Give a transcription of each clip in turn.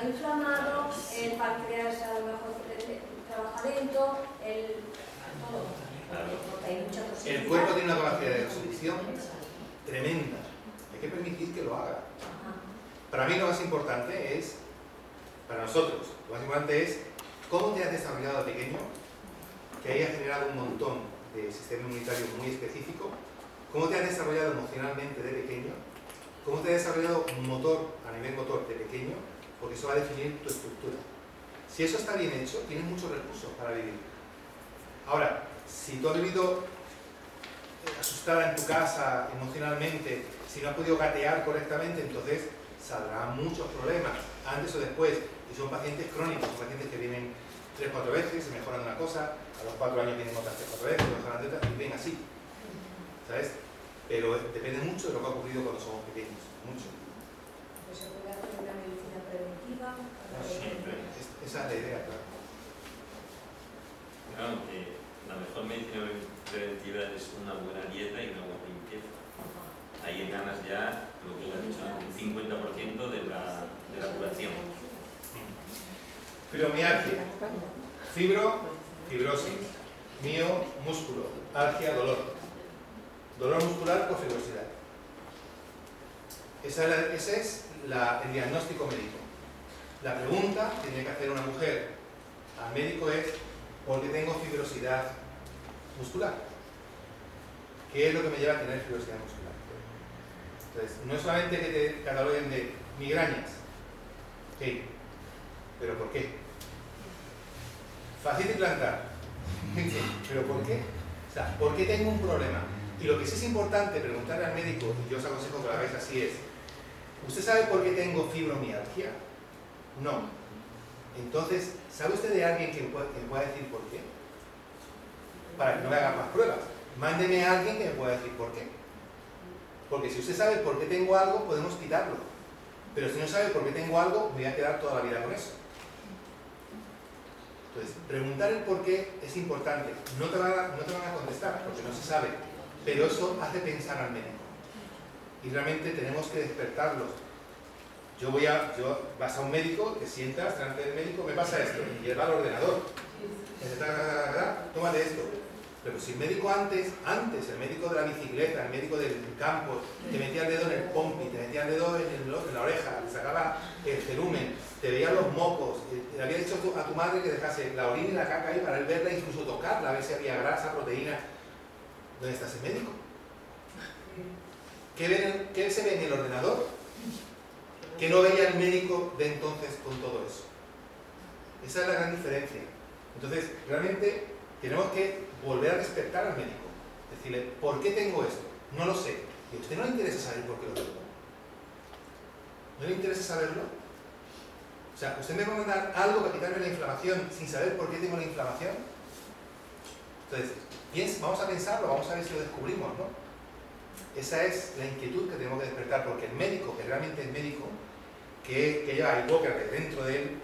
hígado inflamado, el páncreas a lo mejor trabaja lento, todo. Porque hay muchas cosas. El cuerpo tiene una capacidad de resolución tremenda. Hay que permitir que lo haga. Para mí lo más importante es, para nosotros, lo más importante es cómo te has desarrollado de pequeño, que hayas generado un montón de sistema inmunitario muy específico, cómo te has desarrollado emocionalmente de pequeño, cómo te has desarrollado motor, a nivel motor de pequeño, porque eso va a definir tu estructura. Si eso está bien hecho, tienes muchos recursos para vivir. Ahora, si tú has vivido asustada en tu casa emocionalmente, si no has podido gatear correctamente, entonces saldrán muchos problemas, antes o después. Y son pacientes crónicos, son pacientes que vienen 3 o 4 veces, se mejoran una cosa, a los 4 años vienen otras 3 o 4 veces, mejoran de otras, y ven así. ¿Sabes? Pero depende mucho de lo que ha ocurrido cuando somos pequeños, mucho. Pues se puede hacer una medicina preventiva. Siempre. Esa es la idea, claro. Claro, que la mejor medicina preventiva es una buena dieta y una buena limpieza. Ahí ganas ya, lo que le has dicho, un 50% de la curación. Fibromialgia, fibrosis, mio, músculo, algia, dolor. Dolor muscular por fibrosidad. Ese es el diagnóstico médico. La pregunta que tiene que hacer una mujer al médico es: ¿por qué tengo fibrosidad muscular? ¿Qué es lo que me lleva a tener fibrosidad muscular? Entonces, no es solamente que te cataloguen de migrañas. ¿Sí? ¿Pero por qué? Fácil de plantar. ¿Pero por qué? O sea, ¿por qué tengo un problema? Y lo que sí es importante preguntarle al médico, y yo os aconsejo que lo hagáis así, es: ¿usted sabe por qué tengo fibromialgia? No. Entonces, ¿sabe usted de alguien que pueda decir por qué? Para que no me hagan más pruebas. Mándeme a alguien que me pueda decir por qué. Porque si usted sabe por qué tengo algo, podemos quitarlo. Pero si no sabe por qué tengo algo, me voy a quedar toda la vida con eso. Entonces, preguntar el por qué es importante. No te van a contestar, porque no se sabe. Pero eso hace pensar al médico. Y realmente tenemos que despertarlos. Vas a un médico, te sientas delante del médico, me pasa esto, y él va al ordenador. Tómate esto. Pero si el médico antes, el médico de la bicicleta, el médico del campo, te metía el dedo en el pompi, te metía el dedo en la oreja, te sacaba el cerumen, te veía los mocos, le había dicho a tu madre que dejase la orina y la caca ahí para él verla e incluso tocarla, a ver si había grasa, proteína. ¿Dónde está ese médico? ¿Qué se ve en el ordenador? Que no veía el médico de entonces con todo eso. Esa es la gran diferencia. Entonces, realmente tenemos que volver a despertar al médico. Decirle: ¿por qué tengo esto? No lo sé. ¿Y a usted no le interesa saber por qué lo tengo? ¿No le interesa saberlo? O sea, ¿usted me va a mandar algo para quitarme la inflamación sin saber por qué tengo la inflamación? Entonces, vamos a pensarlo, vamos a ver si lo descubrimos, ¿no? Esa es la inquietud que tenemos que despertar, porque el médico, que realmente es médico, que lleva a Hipócrates dentro de él,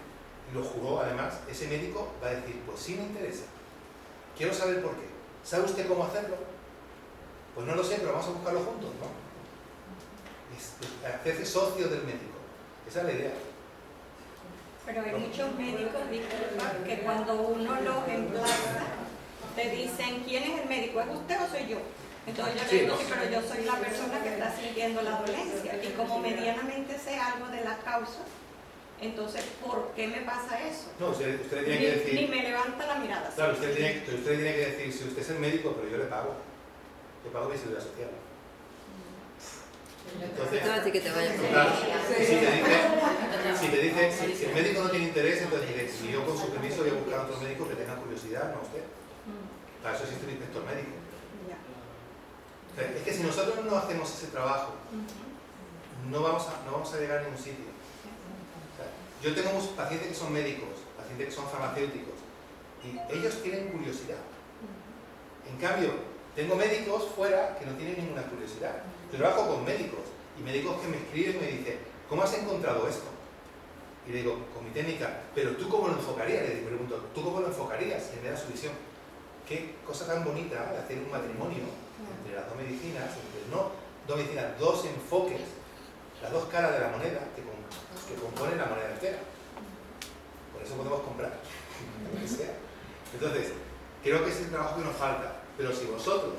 y lo juró además, ese médico va a decir: pues sí me interesa, quiero saber por qué. ¿Sabe usted cómo hacerlo? Pues no lo sé, pero vamos a buscarlo juntos, ¿no? Hacerse socio del médico. Esa es la idea. Pero hay muchos médicos, disculpa, que cuando uno los emplaza, te dicen: ¿quién es el médico? ¿Es usted o soy yo? Entonces yo le digo: sí, pero yo soy la persona que está sintiendo la dolencia. Y como medianamente sé algo de la causa, entonces, ¿por qué me pasa eso? No, usted tiene que decir... Ni me levanta la mirada. Claro, usted tiene que decir: si usted es el médico, pero yo le pago. Le pago mi seguridad social. Entonces, que te vayas. claro, si el médico no tiene interés, entonces dice: si yo con su permiso voy a buscar a otro médico que tenga curiosidad, no usted. Para eso existe un inspector médico. O sea, es que si nosotros no hacemos ese trabajo, no vamos a llegar a ningún sitio. O sea, yo tengo pacientes que son médicos, pacientes que son farmacéuticos, y ellos tienen curiosidad. En cambio, tengo médicos fuera que no tienen ninguna curiosidad. Yo trabajo con médicos, y médicos que me escriben y me dicen: ¿cómo has encontrado esto? Y le digo: con mi técnica. ¿Pero tú cómo lo enfocarías? Le pregunto: ¿tú cómo lo enfocarías? Y me da su visión. Qué cosa tan bonita de hacer un matrimonio entre las dos medicinas, dos enfoques, las dos caras de la moneda que componen la moneda entera. por eso podemos comprar, lo que sea. Entonces, creo que es el trabajo que nos falta, pero si vosotros,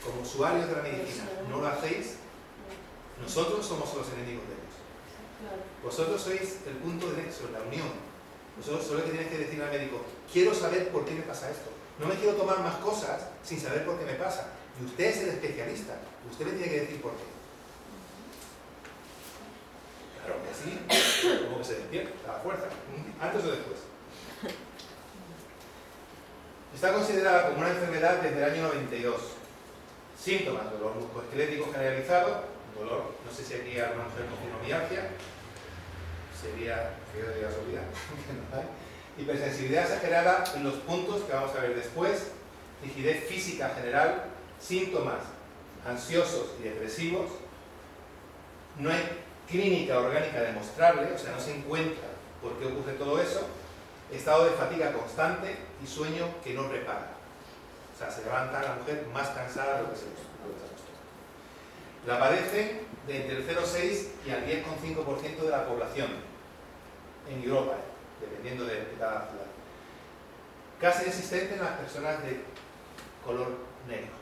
como usuarios de la medicina, no lo hacéis, nosotros somos los enemigos de Dios. Vosotros sois el punto de nexo, la unión. Vosotros sois los que tenéis que decir al médico, quiero saber por qué me pasa esto. No me quiero tomar más cosas sin saber por qué me pasa. Y usted es el especialista. Usted me tiene que decir por qué. Claro que sí, como que se despierta a la fuerza, antes o después. Está considerada como una enfermedad desde el año 92. Síntomas: dolor musculoesquelético generalizado, dolor, no sé si aquí hay alguna mujer con fibromialgia, sería fiebre de gasolina, no hay. Hipersensibilidad exagerada en los puntos que vamos a ver después, rigidez física general, síntomas ansiosos y depresivos, no hay clínica orgánica demostrable, o sea, no se encuentra por qué ocurre todo eso, estado de fatiga constante y sueño que no repara. O sea, se levanta la mujer más cansada de lo que se acostumbró. La padece de entre el 0,6 y al 10,5% de la población en Europa, dependiendo de cada ciudad. Casi inexistente en las personas de color negro.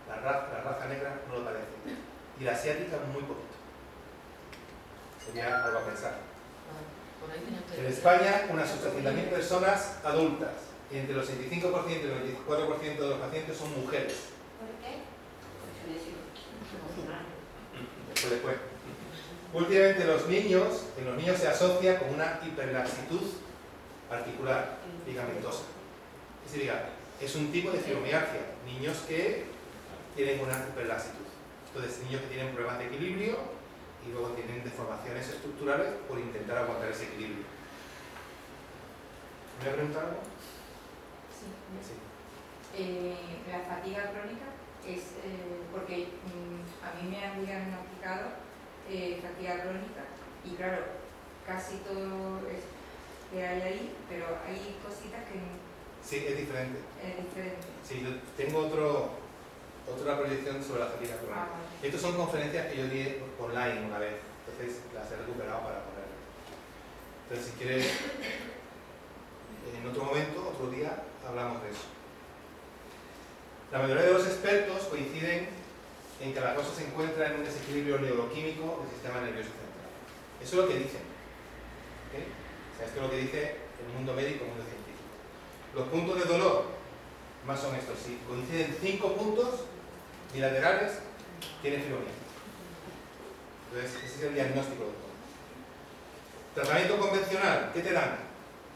La raza negra no lo padece. Y la asiática muy poquito. Sería algo a pensar. En España, unas 800.000 personas adultas, entre los 65% y el 24% de los pacientes son mujeres. ¿Por qué? Después. Últimamente en los niños se asocia con una hiperlaxitud articular ligamentosa. Es decir, es un tipo de fibromialgia. Niños que tienen una hiperlaxitud. Entonces, niños que tienen problemas de equilibrio y luego tienen deformaciones estructurales por intentar aguantar ese equilibrio. ¿Me voy a preguntar algo? Sí. La fatiga crónica es porque a mí me han diagnosticado fatiga crónica y claro, casi todo es que hay ahí, pero hay cositas que sí, es diferente. Es diferente. Sí, yo tengo otra proyección sobre la fatiga crónica. Estas son conferencias que yo di online una vez, entonces las he recuperado para ponerlas. Entonces, si quieres, en otro momento, otro día, hablamos de eso. La mayoría de los expertos coinciden en que la causa se encuentra en un desequilibrio neuroquímico del sistema nervioso central. Eso es lo que dicen. ¿Okay? O sea, esto es lo que dice el mundo médico, el mundo científico. Los puntos de dolor, más son estos. Si coinciden 5 puntos bilaterales, tiene fibromialgia. Entonces, ese es el diagnóstico de todo. Tratamiento convencional, ¿qué te dan?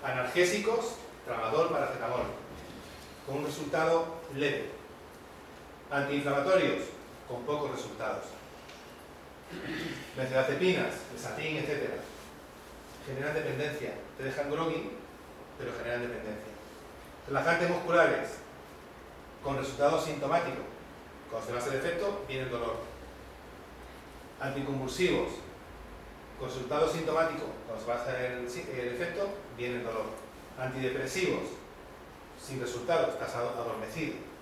Analgésicos, tramadol, paracetamol, con un resultado leve. Antiinflamatorios, con pocos resultados. Benzodiazepinas, Lesatin, etc. Generan dependencia. Te dejan groggy, pero generan dependencia. Relajantes musculares, con resultado sintomático. Cuando se va a hacer efecto, viene el dolor. Anticonvulsivos, con resultado sintomático. Cuando se va a hacer el efecto, viene el dolor. Antidepresivos, sin resultado, estás adormecido.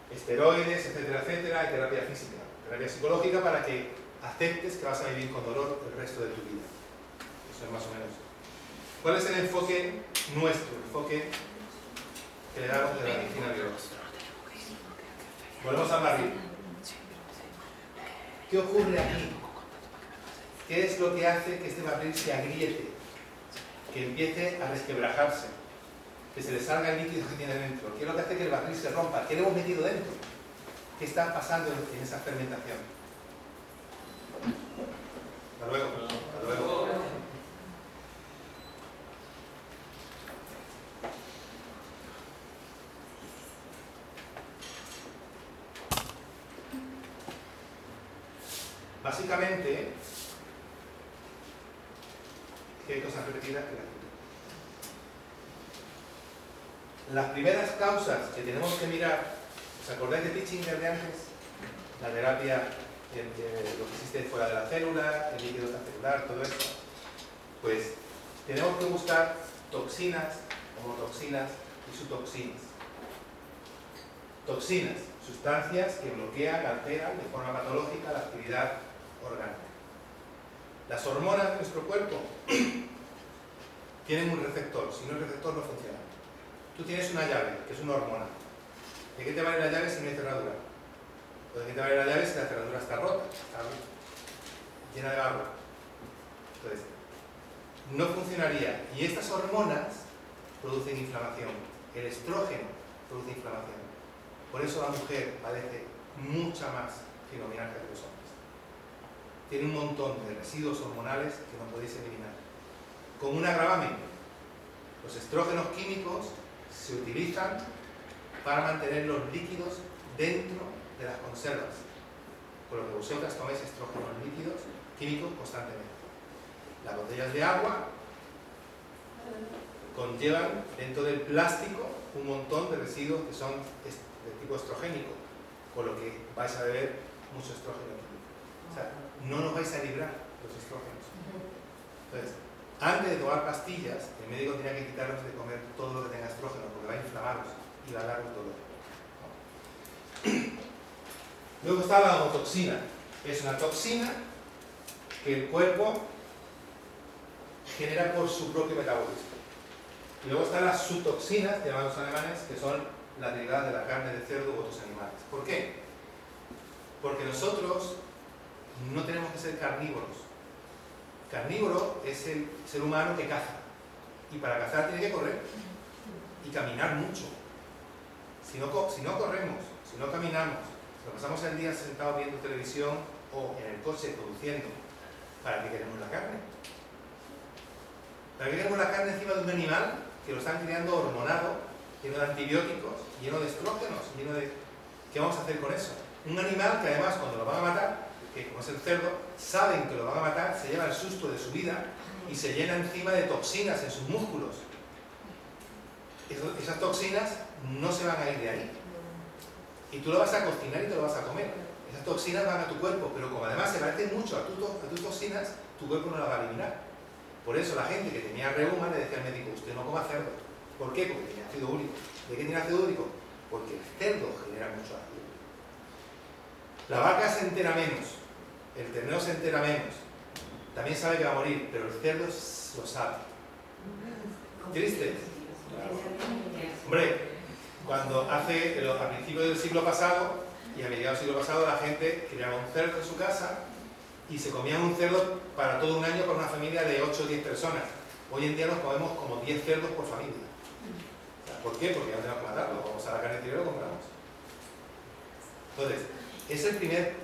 Esteroides, etcétera, etcétera, y terapia física, terapia psicológica para que aceptes que vas a vivir con dolor el resto de tu vida. Eso es más o menos. ¿Cuál es el enfoque nuestro, el enfoque que le damos de la medicina biológica? Volvemos al barril. ¿Qué ocurre aquí? ¿Qué es lo que hace que este barril se agriete? Que empiece a resquebrajarse, que se le salga el líquido que tiene dentro. ¿Qué es lo que hace que el barril se rompa? ¿Qué le hemos metido dentro? ¿Qué está pasando en esa fermentación? Hasta luego. Hasta luego. Básicamente, que hay cosas repetidas que las primeras causas que tenemos que mirar, ¿os acordáis de Titchinger de antes? La terapia de lo que existe fuera de la célula, el líquido extracelular, todo eso. Pues tenemos que buscar toxinas, homotoxinas y sutoxinas. Toxinas, sustancias que bloquean, alteran de forma patológica la actividad orgánica. Las hormonas de nuestro cuerpo tienen un receptor, si no el receptor no funciona. Tú tienes una llave, que es una hormona. ¿De qué te vale la llave si no hay cerradura? ¿O de qué te vale la llave si la cerradura está rota, está llena de barro? Entonces, no funcionaría. Y estas hormonas producen inflamación. El estrógeno produce inflamación. Por eso la mujer padece mucha más fibromialgia que los hombres. Tiene un montón de residuos hormonales que no podéis eliminar. Con un agravamiento. Los estrógenos químicos se utilizan para mantener los líquidos dentro de las conservas. Por lo que vosotras tomáis estrógenos líquidos químicos constantemente. Las botellas de agua conllevan dentro del plástico un montón de residuos que son de tipo estrogénico, con lo que vais a beber mucho estrógeno químico. O sea, no nos vais a librar los estrógenos. Entonces, antes de tomar pastillas, el médico tenía que quitaros de comer todo lo que tenga estrógeno, porque va a inflamaros y va a daros dolor. Luego está la homotoxina. Es una toxina que el cuerpo genera por su propio metabolismo. Y luego están las subtoxinas, que llaman los alemanes, que son las derivadas de la carne de cerdo u otros animales. ¿Por qué? Porque nosotros no tenemos que ser carnívoros. Carnívoro es el ser humano que caza. Y para cazar tiene que correr y caminar mucho. Si no corremos, si no caminamos, si nos pasamos el día sentados viendo televisión o en el coche produciendo, ¿para qué queremos la carne? ¿Para qué queremos la carne encima de un animal que lo están criando hormonado, lleno de antibióticos, lleno de estrógenos, lleno de... ¿Qué vamos a hacer con eso? Un animal que además cuando lo van a matar, que como es el cerdo, saben que lo van a matar, se lleva el susto de su vida y se llena encima de toxinas en sus músculos. Esas toxinas no se van a ir de ahí. Y tú lo vas a cocinar y te lo vas a comer. Esas toxinas van a tu cuerpo, pero como además se parecen mucho a tus toxinas, tu cuerpo no las va a eliminar. Por eso la gente que tenía reuma le decía al médico, usted no coma cerdo. ¿Por qué? Porque tiene ácido úrico. ¿De qué tiene ácido úrico? Porque el cerdo genera mucho ácido úrico. La vaca se entera menos, el ternero se entera menos, también sabe que va a morir, pero el cerdo lo sabe. ¿Triste? Hombre, cuando a principios del siglo pasado y a mediados del siglo pasado la gente criaba un cerdo en su casa y se comían un cerdo para todo un año para una familia de 8 o 10 personas. Hoy en día nos comemos como 10 cerdos por familia. O sea, ¿por qué? Porque no tenemos que matarlo, vamos a la carnicería y lo compramos. Entonces, es el primer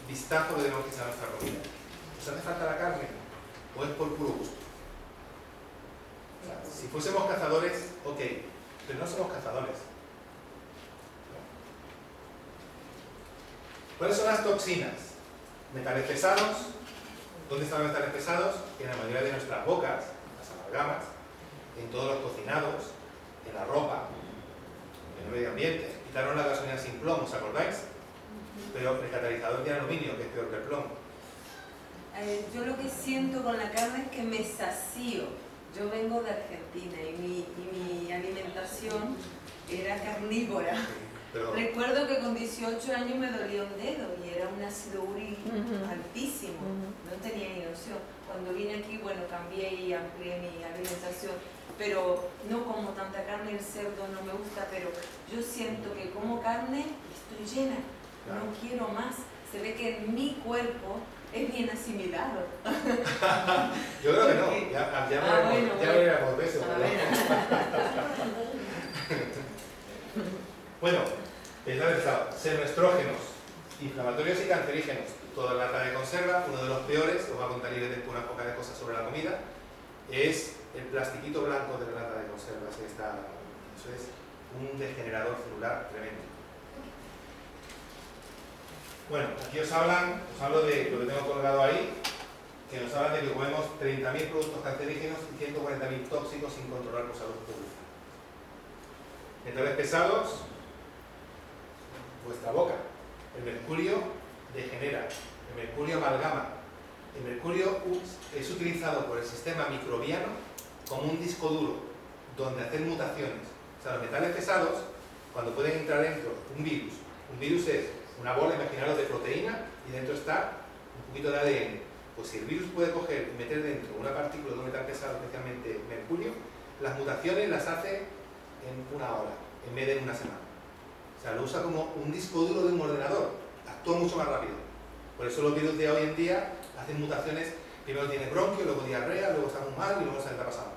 vistazo que tenemos que echar a nuestra comida. ¿Nos hace falta la carne? ¿O es por puro gusto? O sea, si fuésemos cazadores, ok, pero no somos cazadores. ¿Cuáles son las toxinas? Metales pesados. ¿Dónde están los metales pesados? En la mayoría de nuestras bocas, las amalgamas, en todos los cocinados, en la ropa, en el medio ambiente. Quitaron la gasolina sin plomo, ¿os acordáis? Pero el catalizador tiene aluminio, que es peor que el plomo. Yo lo que siento con la carne es que me sacío. Yo vengo de Argentina y mi alimentación era carnívora. Pero, recuerdo que con 18 años me dolía un dedo y era un ácido úrico altísimo. No tenía ni noción. Cuando vine aquí, bueno, cambié y amplié mi alimentación. Pero no como tanta carne, el cerdo no me gusta, pero yo siento que como carne estoy llena. claro. No quiero más. Se ve que mi cuerpo es bien asimilado. Yo creo que no, ya veremos de eso. Bueno, xenoestrógenos, inflamatorios y cancerígenos. Toda la lata de conserva, uno de los peores, os voy a contar después unas pocas cosas sobre la comida, es el plastiquito blanco de la lata de conservas. Eso es un degenerador celular tremendo. Bueno, aquí os hablo de lo que tengo colgado ahí, que nos hablan de que comemos 30.000 productos cancerígenos y 140.000 tóxicos sin controlar por salud pública. Metales pesados, vuestra boca. El mercurio degenera, el mercurio amalgama. El mercurio es utilizado por el sistema microbiano como un disco duro, donde hacer mutaciones. O sea, los metales pesados, cuando pueden entrar dentro un virus es una bola, imaginaros, de proteína y dentro está un poquito de ADN. Pues si el virus puede coger y meter dentro una partícula de un metal pesado, especialmente mercurio, las mutaciones las hace en una hora, en vez de en una semana. O sea, lo usa como un disco duro de un ordenador, actúa mucho más rápido. Por eso los virus de hoy en día hacen mutaciones, primero tiene bronquio, luego diarrea, luego está muy mal y luego no sabe qué está pasando.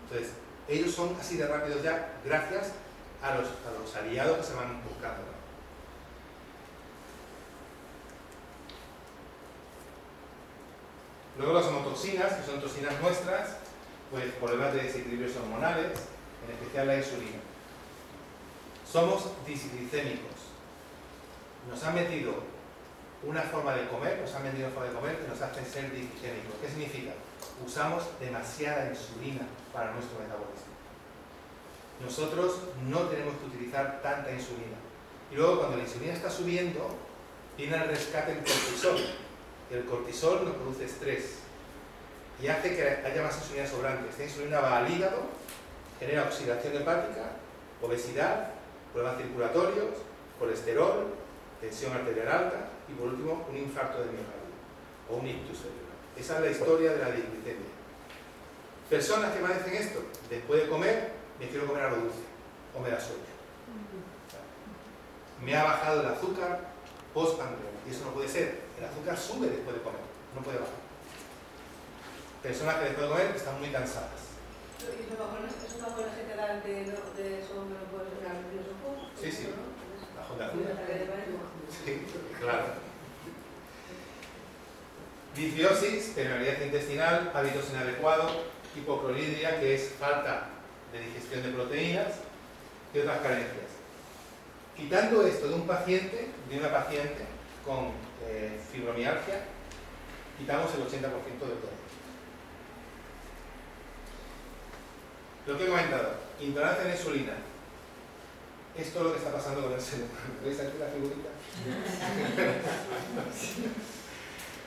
Entonces, ellos son así de rápidos ya gracias a los aliados que se van buscando, ¿no? Luego las homotoxinas, que son toxinas nuestras, pues problemas de desequilibrios hormonales, en especial la insulina. Somos disglicémicos. Nos han metido una forma de comer, que nos hace ser disglicémicos. ¿Qué significa? Usamos demasiada insulina para nuestro metabolismo. Nosotros no tenemos que utilizar tanta insulina. Y luego cuando la insulina está subiendo, viene al rescate el cortisol. El cortisol nos produce estrés y hace que haya más insulina sobrante. Esta insulina va al hígado, genera oxidación hepática, obesidad, problemas circulatorios, colesterol, tensión arterial alta y por último un infarto de miocardio o un ictus cerebral. Esa es la historia de la disglicemia. Personas que padecen esto, después de comer, me quiero comer algo dulce o me da sueño. Me ha bajado el azúcar post-pandemia y eso no puede ser. El azúcar sube después de comer, no puede bajar. Personas que después de comer están muy cansadas. ¿Y esos bajones que te dan de eso no lo puedes dar al filósofo? Sí, sí. Bajón de azúcar. Sí, claro. Disbiosis, permeabilidad intestinal, hábitos inadecuados, hipocloridria, que es falta de digestión de proteínas y otras carencias. Quitando esto de una paciente con fibromialgia, quitamos el 80% de todo. Lo que he comentado, intolerancia a la insulina. Esto es lo que está pasando con el ser humano. ¿Veis aquí la figurita?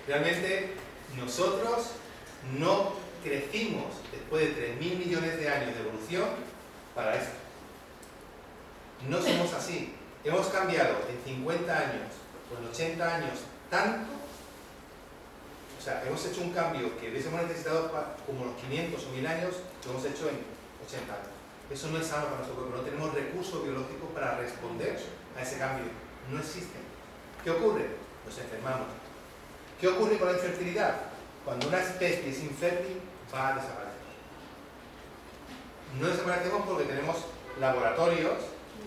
Realmente nosotros no crecimos después de 3.000 millones de años de evolución para esto. No somos así. Hemos cambiado en 50 años o en 80 años tanto. O sea, hemos hecho un cambio que hubiésemos necesitado como los 500 o 1000 años, lo hemos hecho en 80 años. Eso no es sano para nuestro cuerpo. No tenemos recursos biológicos para responder a ese cambio. No existen. ¿Qué ocurre? Nos enfermamos. ¿Qué ocurre con la infertilidad? Cuando una especie es infértil, va a desaparecer. No desaparecemos porque tenemos laboratorios,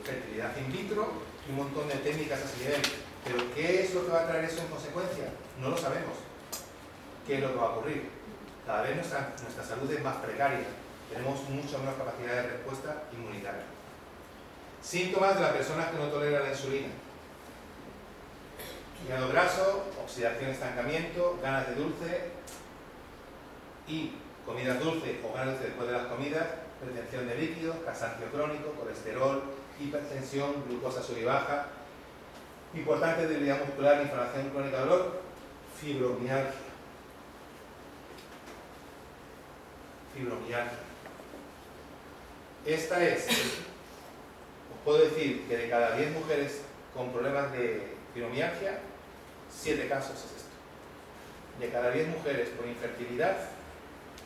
fertilidad in vitro y un montón de técnicas a ese nivel. Pero ¿qué es lo que va a traer eso en consecuencia? No lo sabemos. ¿Qué es lo que va a ocurrir? Cada vez nuestra salud es más precaria. Tenemos mucho menos capacidad de respuesta inmunitaria. Síntomas de las personas que no toleran la insulina. Hígado graso, oxidación, estancamiento, ganas de dulce y comidas dulces o ganas dulces después de las comidas, retención de líquidos, cansancio crónico, colesterol, hipertensión, glucosa sub y baja, importante debilidad muscular, inflamación crónica, dolor, fibromialgia. Fibromialgia. Esta es, os puedo decir que de cada 10 mujeres con problemas de fibromialgia, 7 casos es esto. De cada 10 mujeres con infertilidad,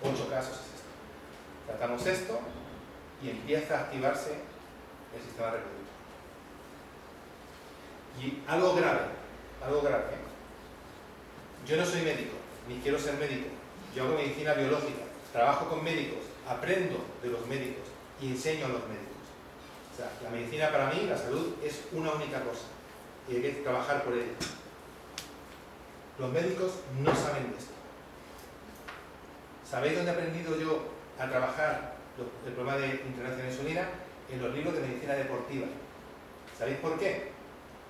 8 casos es esto. Tratamos esto y empieza a activarse el sistema reproductor. Y algo grave. Yo no soy médico, ni quiero ser médico. Yo hago medicina biológica, trabajo con médicos, aprendo de los médicos y enseño a los médicos. O sea, la medicina para mí, la salud, es una única cosa y hay que trabajar por ella. Los médicos no saben de esto. ¿Sabéis dónde he aprendido yo a trabajar el problema de intolerancia a la insulina? En los libros de medicina deportiva. ¿Sabéis por qué?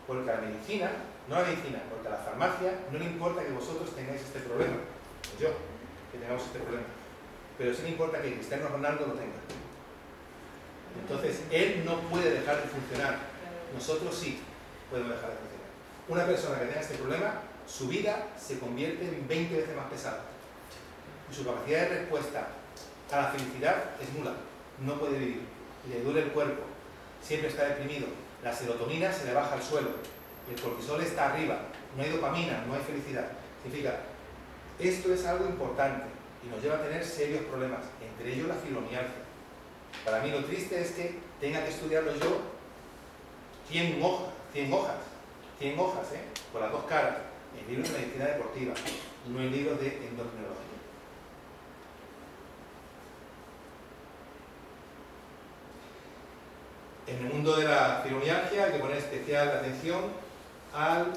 Porque a la medicina, no a la medicina, porque a la farmacia no le importa que vosotros tengáis este problema, o yo, que tengamos este problema, pero sí le importa que Cristiano Ronaldo lo tenga. Entonces, él no puede dejar de funcionar, nosotros sí podemos dejar de funcionar. Una persona que tenga este problema, su vida se convierte en 20 veces más pesada y su capacidad de respuesta a la felicidad es nula, no puede vivir, le duele el cuerpo, siempre está deprimido, la serotonina se le baja al suelo, el cortisol está arriba, no hay dopamina, no hay felicidad. Significa, Esto es algo importante y nos lleva a tener serios problemas, entre ellos la fibromialgia. Para mí lo triste es que tenga que estudiarlo yo 100 hojas, por las dos caras, en libros de medicina deportiva, no en libros de endocrinología. En el mundo de la fibromialgia hay que poner especial atención al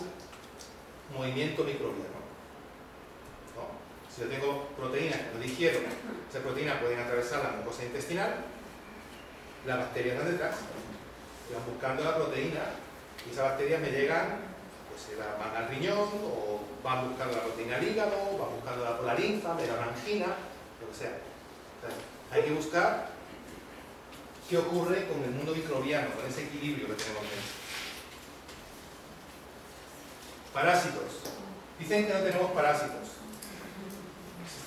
movimiento microbiano. ¿No? Si yo tengo proteínas que no digiero, esas proteínas pueden atravesar la mucosa intestinal, las bacterias van detrás, y van buscando la proteína, y esas bacterias me llegan, pues van al riñón, o van buscando la proteína al hígado, van buscando por la linfa, me da una angina, lo que sea. Entonces, hay que buscar qué ocurre con el mundo microbiano, con ese equilibrio que tenemos dentro. Parásitos. Dicen que no tenemos parásitos.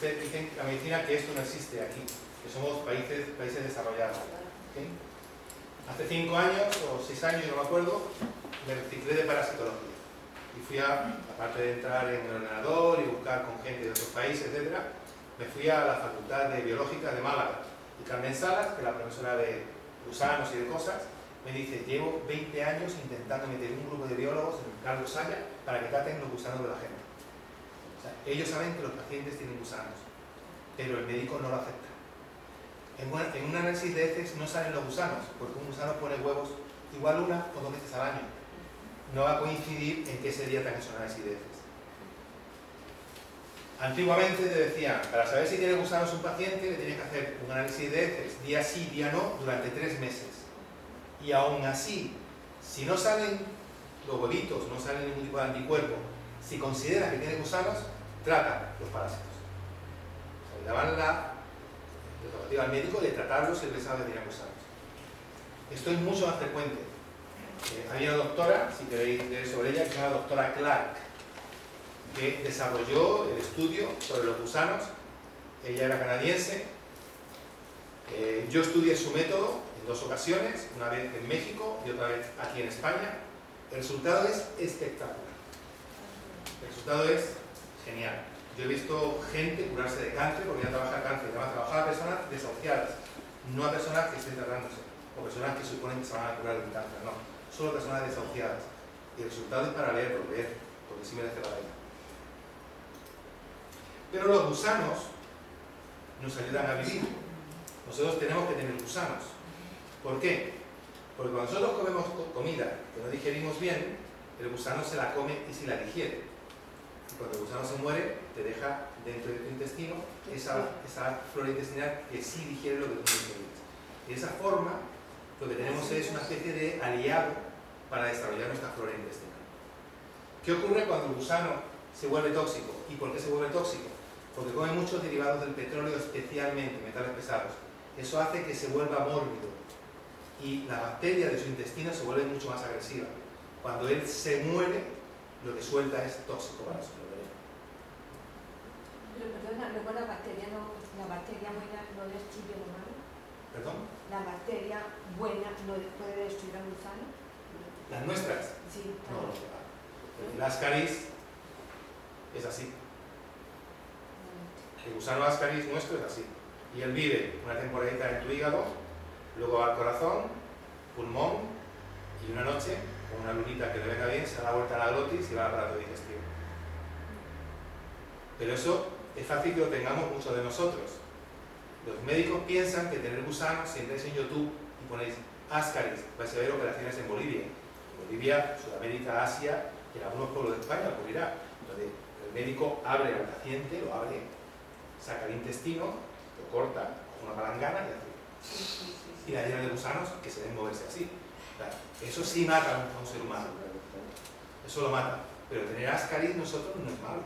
Dicen la medicina que esto no existe aquí, que somos países desarrollados. ¿Okay? Hace 5 años o 6 años, no me acuerdo, me reciclé de parasitología. Y fui aparte de entrar en el ordenador y buscar con gente de otros países, etc., me fui a la Facultad de Biológica de Málaga. Y Carmen Salas, que es la profesora de gusanos y de cosas, me dice: llevo 20 años intentando meter un grupo de biólogos en Carlos Saya para que traten los gusanos de la gente. O sea, ellos saben que los pacientes tienen gusanos, pero el médico no lo acepta. En un análisis de heces no salen los gusanos, porque un gusano pone huevos igual 1 o 2 veces al año. No va a coincidir en qué ese día te han hecho un análisis de heces. Antiguamente te decían, para saber si tiene gusanos un paciente, le tienes que hacer un análisis de heces, día sí, día no, durante 3 meses. Y aún así, si no salen los huevitos, no salen ningún tipo de anticuerpo, si consideras que tiene gusanos, trata los parásitos. O sea, le daban la prerrogativa al médico de tratarlos si él pensaba que tenían gusanos. Esto es mucho más frecuente. Había una doctora, si queréis leer sobre ella, que se llama doctora Clark, que desarrolló el estudio sobre los gusanos. Ella era canadiense. Yo estudié su método en 2 ocasiones, una vez en México y otra vez aquí en España. El resultado es espectacular. El resultado es genial. Yo he visto gente curarse de cáncer, porque ya trabaja cáncer, además trabaja a personas desahuciadas, no a personas que estén tratándose, o personas que suponen que se van a curar de cáncer, no, solo personas desahuciadas. Y el resultado es para leerlo, porque sí merece la pena. Pero los gusanos nos ayudan a vivir. Nosotros tenemos que tener gusanos. ¿Por qué? Porque cuando nosotros comemos comida que no digerimos bien, el gusano se la come y se la digiere. Y cuando el gusano se muere, te deja dentro de tu intestino esa flora intestinal que sí digiere lo que tú digeres. Y de esa forma, lo que tenemos es una especie de aliado para desarrollar nuestra flora intestinal. ¿Qué ocurre cuando el gusano se vuelve tóxico? ¿Y por qué se vuelve tóxico? Porque come muchos derivados del petróleo, especialmente metales pesados. Eso hace que se vuelva mórbido y la bacteria de su intestino se vuelve mucho más agresiva. Cuando él se muere, lo que suelta es tóxico para su organismo. Pero perdona, luego la bacteria buena no destruye lo malo. ¿Perdón? La bacteria buena no puede destruir al gusano. ¿Las nuestras? Sí, No, claro. el ascaris es así. El gusano ascaris nuestro es así. Y él vive una temporadita en tu hígado, luego va al corazón, pulmón, y una noche, con una lunita que le venga bien, se da la vuelta a la glotis y va al aparato digestivo. Pero eso es fácil que lo tengamos muchos de nosotros. Los médicos piensan que tener gusanos, si entráis en YouTube y ponéis ascaris, vais a ver operaciones en Bolivia. En Bolivia, Sudamérica, Asia, y en algunos pueblos de España ocurrirá. Donde el médico abre al paciente, lo abre, saca el intestino, lo corta con una palangana y hace. Y la llena de gusanos que se deben moverse así. Claro, eso sí mata a un ser humano. Eso lo mata. Pero tener ascaris nosotros no es malo.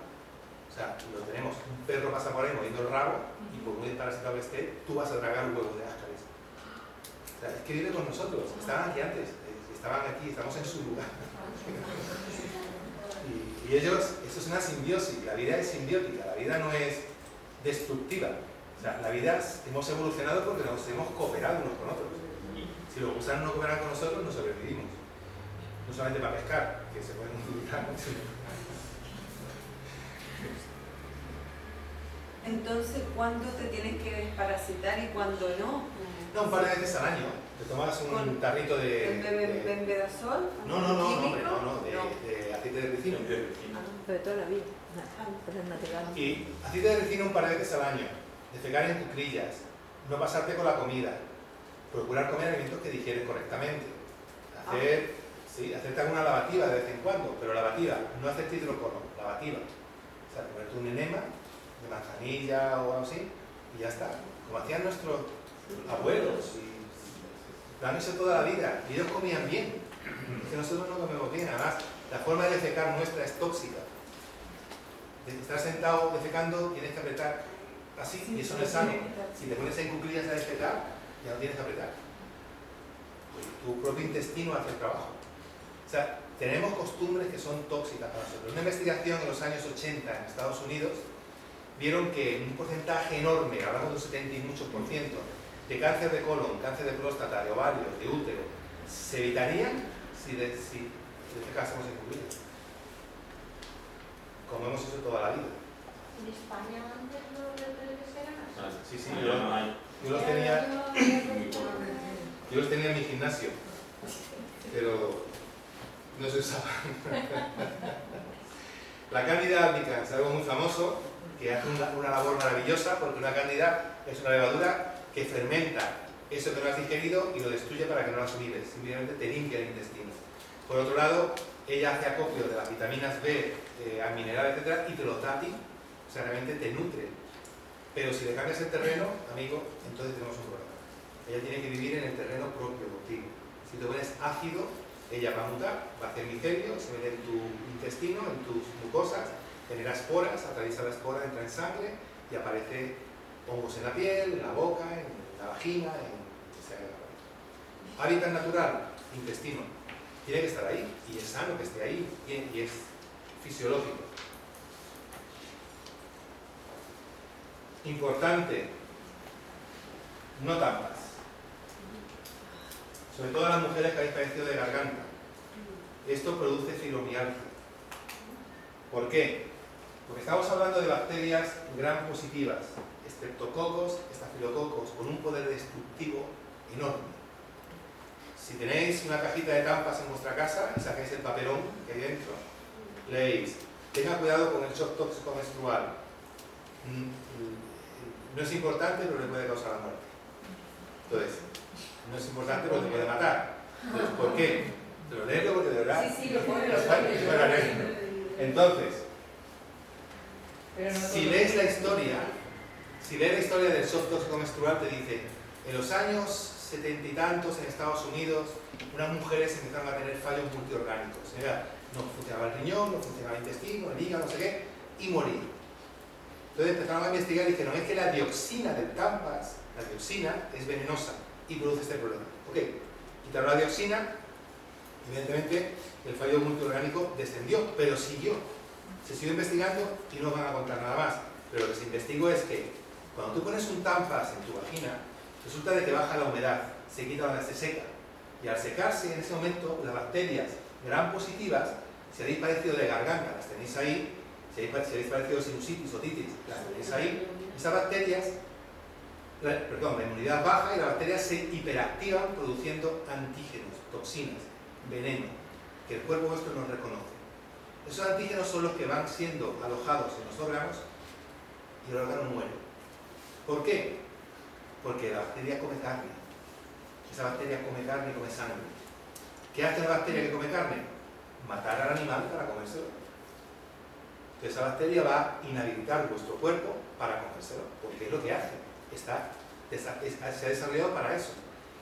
O sea, lo tenemos. Un perro pasa por ahí moviendo el rabo y por muy desparasitado que esté, tú vas a tragar un huevo de ascaris. O sea, es que vive con nosotros. Estaban aquí antes. Estaban aquí, estamos en su lugar. Y ellos, eso es una simbiosis. La vida es simbiótica. La vida no es destructiva. O sea, la vida hemos evolucionado porque nos hemos cooperado unos con otros. Si los gusanos no cooperan con nosotros, no sobrevivimos. No solamente para pescar, que se pueden utilizar. Entonces, ¿cuándo te tienes que desparasitar y cuándo no? No, un par de veces al año. Te tomas un tarrito de... ¿Bembedazol? No, de aceite de ricino. Pero toda la vida. Pues es natural. Y aceite de ricino un par de veces al año. Defecar en cuclillas. No pasarte con la comida. Procurar comer alimentos que digieres correctamente. Hacerte alguna lavativa de vez en cuando, pero lavativa, no hacerte hidrocono, lavativa. O sea, ponerte un enema de manzanilla o algo así y ya está. Como hacían nuestros abuelos. Lo han hecho toda la vida y ellos comían bien. Es que nosotros no comemos bien. Además, la forma de defecar nuestra es tóxica. De estar sentado defecando tienes que apretar así y eso no es sano. Si te pones en cuclillas a defecar, ya no tienes que apretar. Pues tu propio intestino hace el trabajo. O sea, tenemos costumbres que son tóxicas para nosotros. Una investigación en los años 80 en Estados Unidos vieron que un porcentaje enorme, hablamos de un 70 y muchos por ciento, de cáncer de colon, cáncer de próstata, de ovarios, de útero, se evitarían si defecásemos en cuclillas. Como hemos hecho toda la vida. ¿En España antes los representantes eran así? Sí, yo los tenía en mi gimnasio, pero no se usaban. La cándida albicans es algo muy famoso que hace una labor maravillosa porque una cándida es una levadura que fermenta eso que no has digerido y lo destruye para que no lo asimiles, simplemente te limpia el intestino. Por otro lado, ella hace acopio de las vitaminas B, minerales, etc. y te los da a ti, o sea, realmente te nutre. Pero si le cambias el terreno, amigo, entonces tenemos un problema. Ella tiene que vivir en el terreno propio contigo. Si te pones ácido, ella va a mutar, va a hacer micelio, se mete en tu intestino, en tus mucosas, genera esporas, atraviesa la espora, entra en sangre y aparece hongos en la piel, en la boca, en la vagina, hábitat natural, intestino. Tiene que estar ahí y es sano que esté ahí y es fisiológico. Importante, no tampas. Sobre todo a las mujeres que habéis padecido de garganta. Esto produce fibromialgia. ¿Por qué? Porque estamos hablando de bacterias gram positivas, estreptococos, estafilococos, con un poder destructivo enorme. Si tenéis una cajita de tampas en vuestra casa y sacáis el papelón que hay dentro, leéis, tenga cuidado con el shock tóxico menstrual. No es importante, pero le puede causar la muerte. Entonces, no es importante, pero te puede matar. Entonces, ¿por qué? Te lo leo porque de verdad... Sí, lo pone. Entonces, si lees la historia del shock tóxico menstrual, te dice, en los años 70 y tantos en Estados Unidos, unas mujeres empezaron a tener fallos multiorgánicos. No funcionaba el riñón, no funcionaba el intestino, el hígado, no sé qué, y morían. Entonces empezaron a investigar y dijeron, es que la dioxina del tampas, la dioxina es venenosa y produce este problema. Ok, quitaron la dioxina, evidentemente el fallo multiorgánico descendió, pero siguió. Se siguió investigando y no van a contar nada más. Pero lo que se investigó es que cuando tú pones un tampas en tu vagina, resulta de que baja la humedad, se quita cuando se seca. Y al secarse en ese momento, las bacterias gram positivas, si habéis padecido de garganta, las tenéis ahí, si habéis padecido de sinusitis, otitis, las tenéis ahí, esas bacterias, la inmunidad baja y las bacterias se hiperactivan produciendo antígenos, toxinas, veneno, que el cuerpo vuestro no reconoce. Esos antígenos son los que van siendo alojados en los órganos y el órgano muere. ¿Por qué? Porque la bacteria come carne. Esa bacteria come carne y come sangre. ¿Qué hace la bacteria que come carne? Matar al animal para comérselo. Entonces esa bacteria va a inhabilitar vuestro cuerpo para comérselo, porque es lo que hace. Se ha desarrollado para eso.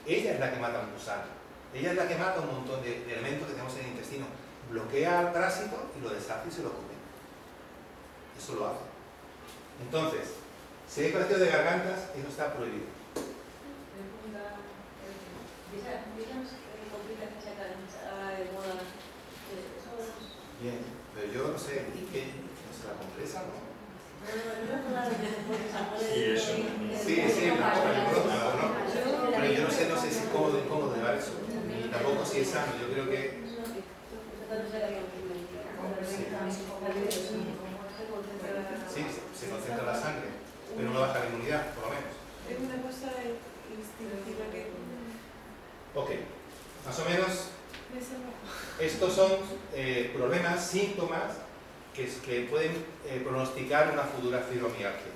Ella es la que mata a un gusano. Ella es la que mata un montón de elementos que tenemos en el intestino. Bloquea al parásito y lo deshace y se lo come. Eso lo hace. Entonces, si hay padecido de gargantas, eso está prohibido. Bien, pero yo no sé, ¿qué? ¿No se la compresa, no? Sí, eso. Sí, la compra, ¿no? Pero yo no sé si es cómodo llevar eso. Ni tampoco si es sano. Yo creo que... Sí, se concentra la sangre. pero no baja la inmunidad, por lo menos. Es una cosa instintiva que... Ok, más o menos me sonó. estos son problemas, síntomas que pueden pronosticar una futura fibromialgia.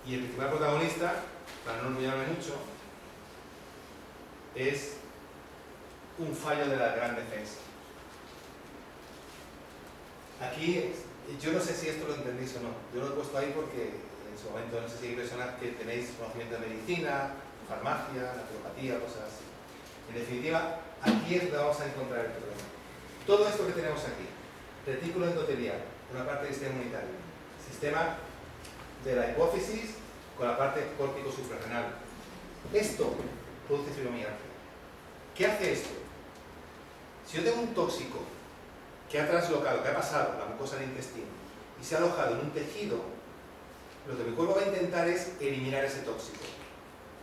Y el principal protagonista, para no olvidarme mucho, es un fallo de la gran defensa. Aquí, yo no sé si esto lo entendéis o no. Yo lo he puesto ahí porque en su momento no sé si hay personas que tenéis conocimiento de medicina, farmacia, naturopatía, cosas así. En definitiva, aquí es donde vamos a encontrar el problema. Todo esto que tenemos aquí, retículo endotelial, una parte del sistema inmunitario, sistema de la hipófisis con la parte córtico suprarrenal. Esto produce fibromialgia. ¿Qué hace esto? Si yo tengo un tóxico que ha traslocado, que ha pasado la mucosa del intestino y se ha alojado en un tejido, lo que mi cuerpo va a intentar es eliminar ese tóxico.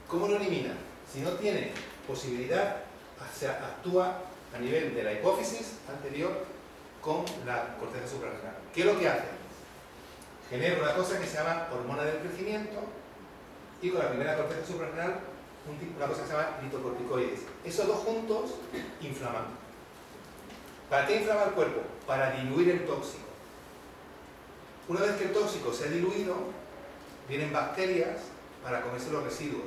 ¿Cómo lo elimina? Si no tiene posibilidad, actúa a nivel de la hipófisis anterior con la corteza suprarrenal. ¿Qué es lo que hace? Genera una cosa que se llama hormona del crecimiento y con la primera corteza suprarrenal una cosa que se llama glitocorticoides. Esos dos juntos inflaman. ¿Para qué inflama el cuerpo? Para diluir el tóxico. Una vez que el tóxico se ha diluido, vienen bacterias para comerse los residuos.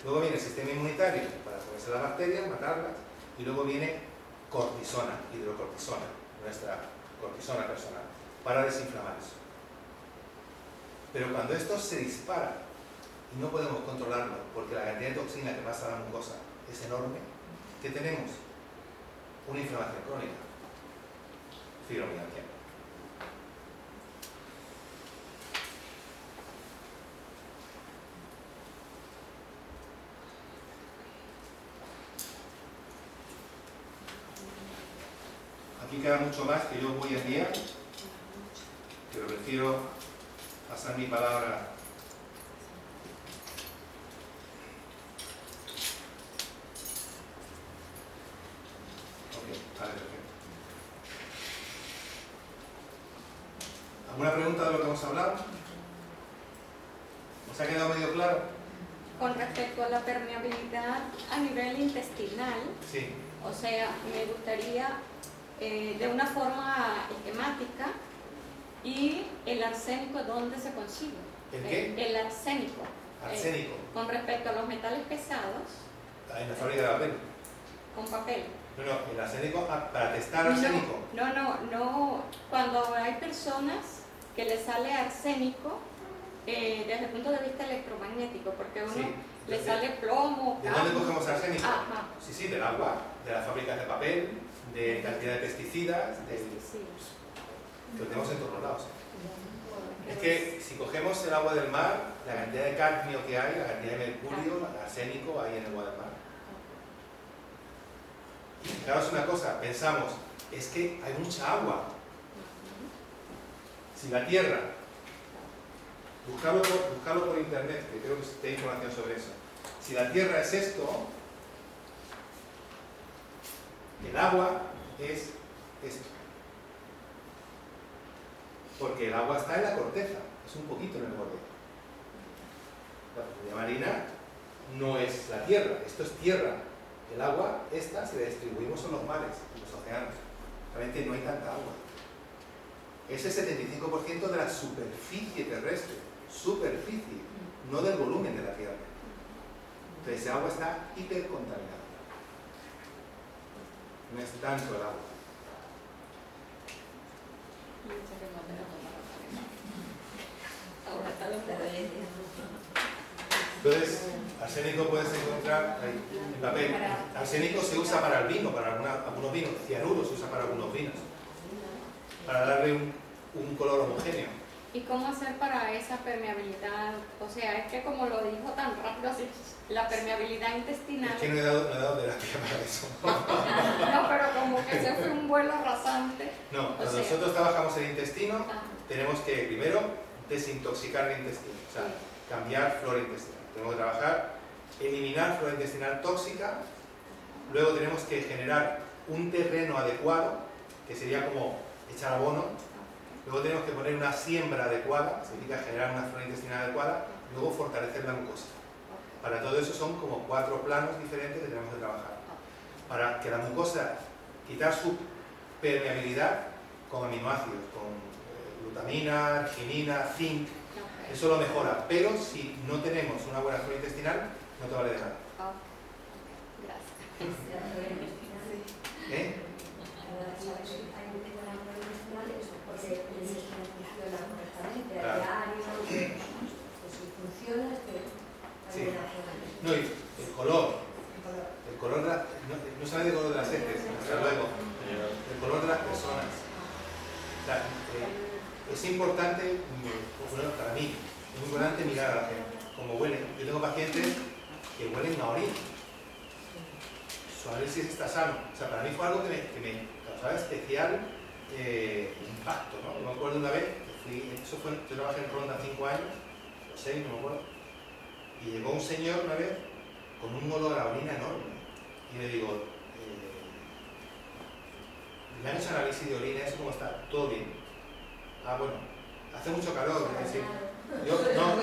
Luego viene el sistema inmunitario para comerse las bacterias, matarlas, y luego viene cortisona, hidrocortisona, nuestra cortisona personal, para desinflamar eso. Pero cuando esto se dispara y no podemos controlarlo porque la cantidad de toxina que pasa a la mucosa es enorme, ¿qué tenemos? Una inflamación crónica, fibromialgia. Aquí queda mucho más que yo voy a enviar, pero prefiero pasar mi palabra. Ok, vale, perfecto. ¿Alguna pregunta de lo que hemos hablado? ¿Os ha quedado medio claro? Con respecto a la permeabilidad a nivel intestinal, Sí. o sea, me gustaría de una forma esquemática, y el arsénico, ¿dónde se consigue? ¿El qué? El arsénico. Arsénico. Con respecto a los metales pesados, En la fábrica de papel. con papel. No, el arsénico, para testar arsénico. No. Cuando hay personas que les sale arsénico, desde el punto de vista electromagnético, porque uno Sí. le sale plomo. ¿De dónde cogemos arsénico? Ajá. Sí, del agua, de las fábricas de papel, de cantidad de pesticidas, Sí. lo tenemos en todos lados. Es que si cogemos el agua del mar, la cantidad de cadmio que hay, la cantidad de mercurio, el arsénico hay en el agua del mar. Y fijaros una cosa, pensamos, es que hay mucha agua. Si la Tierra, buscarlo por internet, que creo que hay información sobre eso. Si la Tierra es esto, el agua es esto. Porque el agua está en la corteza, es un poquito en el borde. La profundidad marina no es la tierra, esto es tierra. El agua, esta, si la distribuimos en los mares, en los océanos. Realmente no hay tanta agua. Es el 75% de la superficie terrestre, superficie, no del volumen de la tierra. Entonces, esa agua está hipercontaminada. No es tanto el agua. Entonces, arsénico puedes encontrar ahí, en papel. Arsénico se usa para el vino, para algunos vinos. Cianuro se usa para algunos vinos. Para darle un color homogéneo. ¿Y cómo hacer para esa permeabilidad? O sea, es que como lo dijo tan rápido así, la permeabilidad intestinal. Es que no he dado terapia para eso. No, pero como que se fue un vuelo rasante. No, cuando nosotros trabajamos el intestino, Ah, tenemos que primero desintoxicar el intestino, o sea, cambiar flora intestinal. Tenemos que trabajar, eliminar flora intestinal tóxica, luego tenemos que generar un terreno adecuado, que sería como echar abono, luego tenemos que poner una siembra adecuada, significa generar una flora intestinal adecuada, y luego fortalecer la mucosa. Para todo eso son como 4 planos diferentes que tenemos que trabajar. Para que la mucosa, quitar su permeabilidad con aminoácidos, con glutamina, arginina, zinc, eso lo mejora, pero si no tenemos una buena flora intestinal, no te vale de nada. ¿Eh? Sí. No, y el color de la, no sabe el color de las heces, hasta luego. El color de las personas. O sea, es importante, bueno, para mí, es muy importante mirar a la gente, como huelen. Yo tengo pacientes que huelen a orina. A ver si está sano. O sea, para mí fue algo que me causaba especial impacto, ¿no? Yo me acuerdo una vez, yo trabajé en Ronda 5 años, o 6, no me acuerdo, y llegó un señor una vez con un olor a orina enorme. Y le digo, me han hecho análisis de orina, ¿eso cómo está? ¿Todo bien? Ah, bueno, hace mucho calor, ¿sí? Yo, no,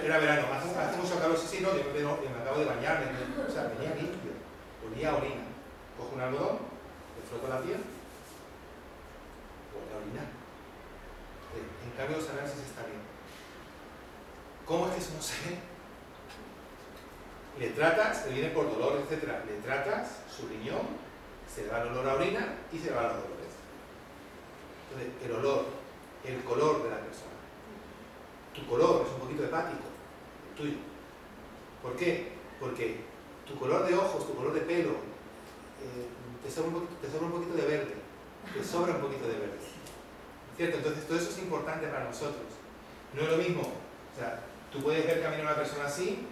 era verano, hace mucho calor, sí, no, yo me acabo de bañar, o sea, venía limpio, olía a orina. Cojo un algodón, le froto la piel, huele a orina. En cambio los análisis están bien. ¿Cómo es que eso no se ve? Le tratas, le viene por dolor, etc. Le tratas su riñón, se le va el olor a orina y se le van los dolores. Entonces, el olor, el color de la persona. Tu color es un poquito hepático, el tuyo. ¿Por qué? Porque tu color de ojos, tu color de pelo, te sobra un poquito de verde. Te sobra un poquito de verde. ¿Cierto? Entonces, todo eso es importante para nosotros. No es lo mismo. O sea, tú puedes ver caminar a una persona así,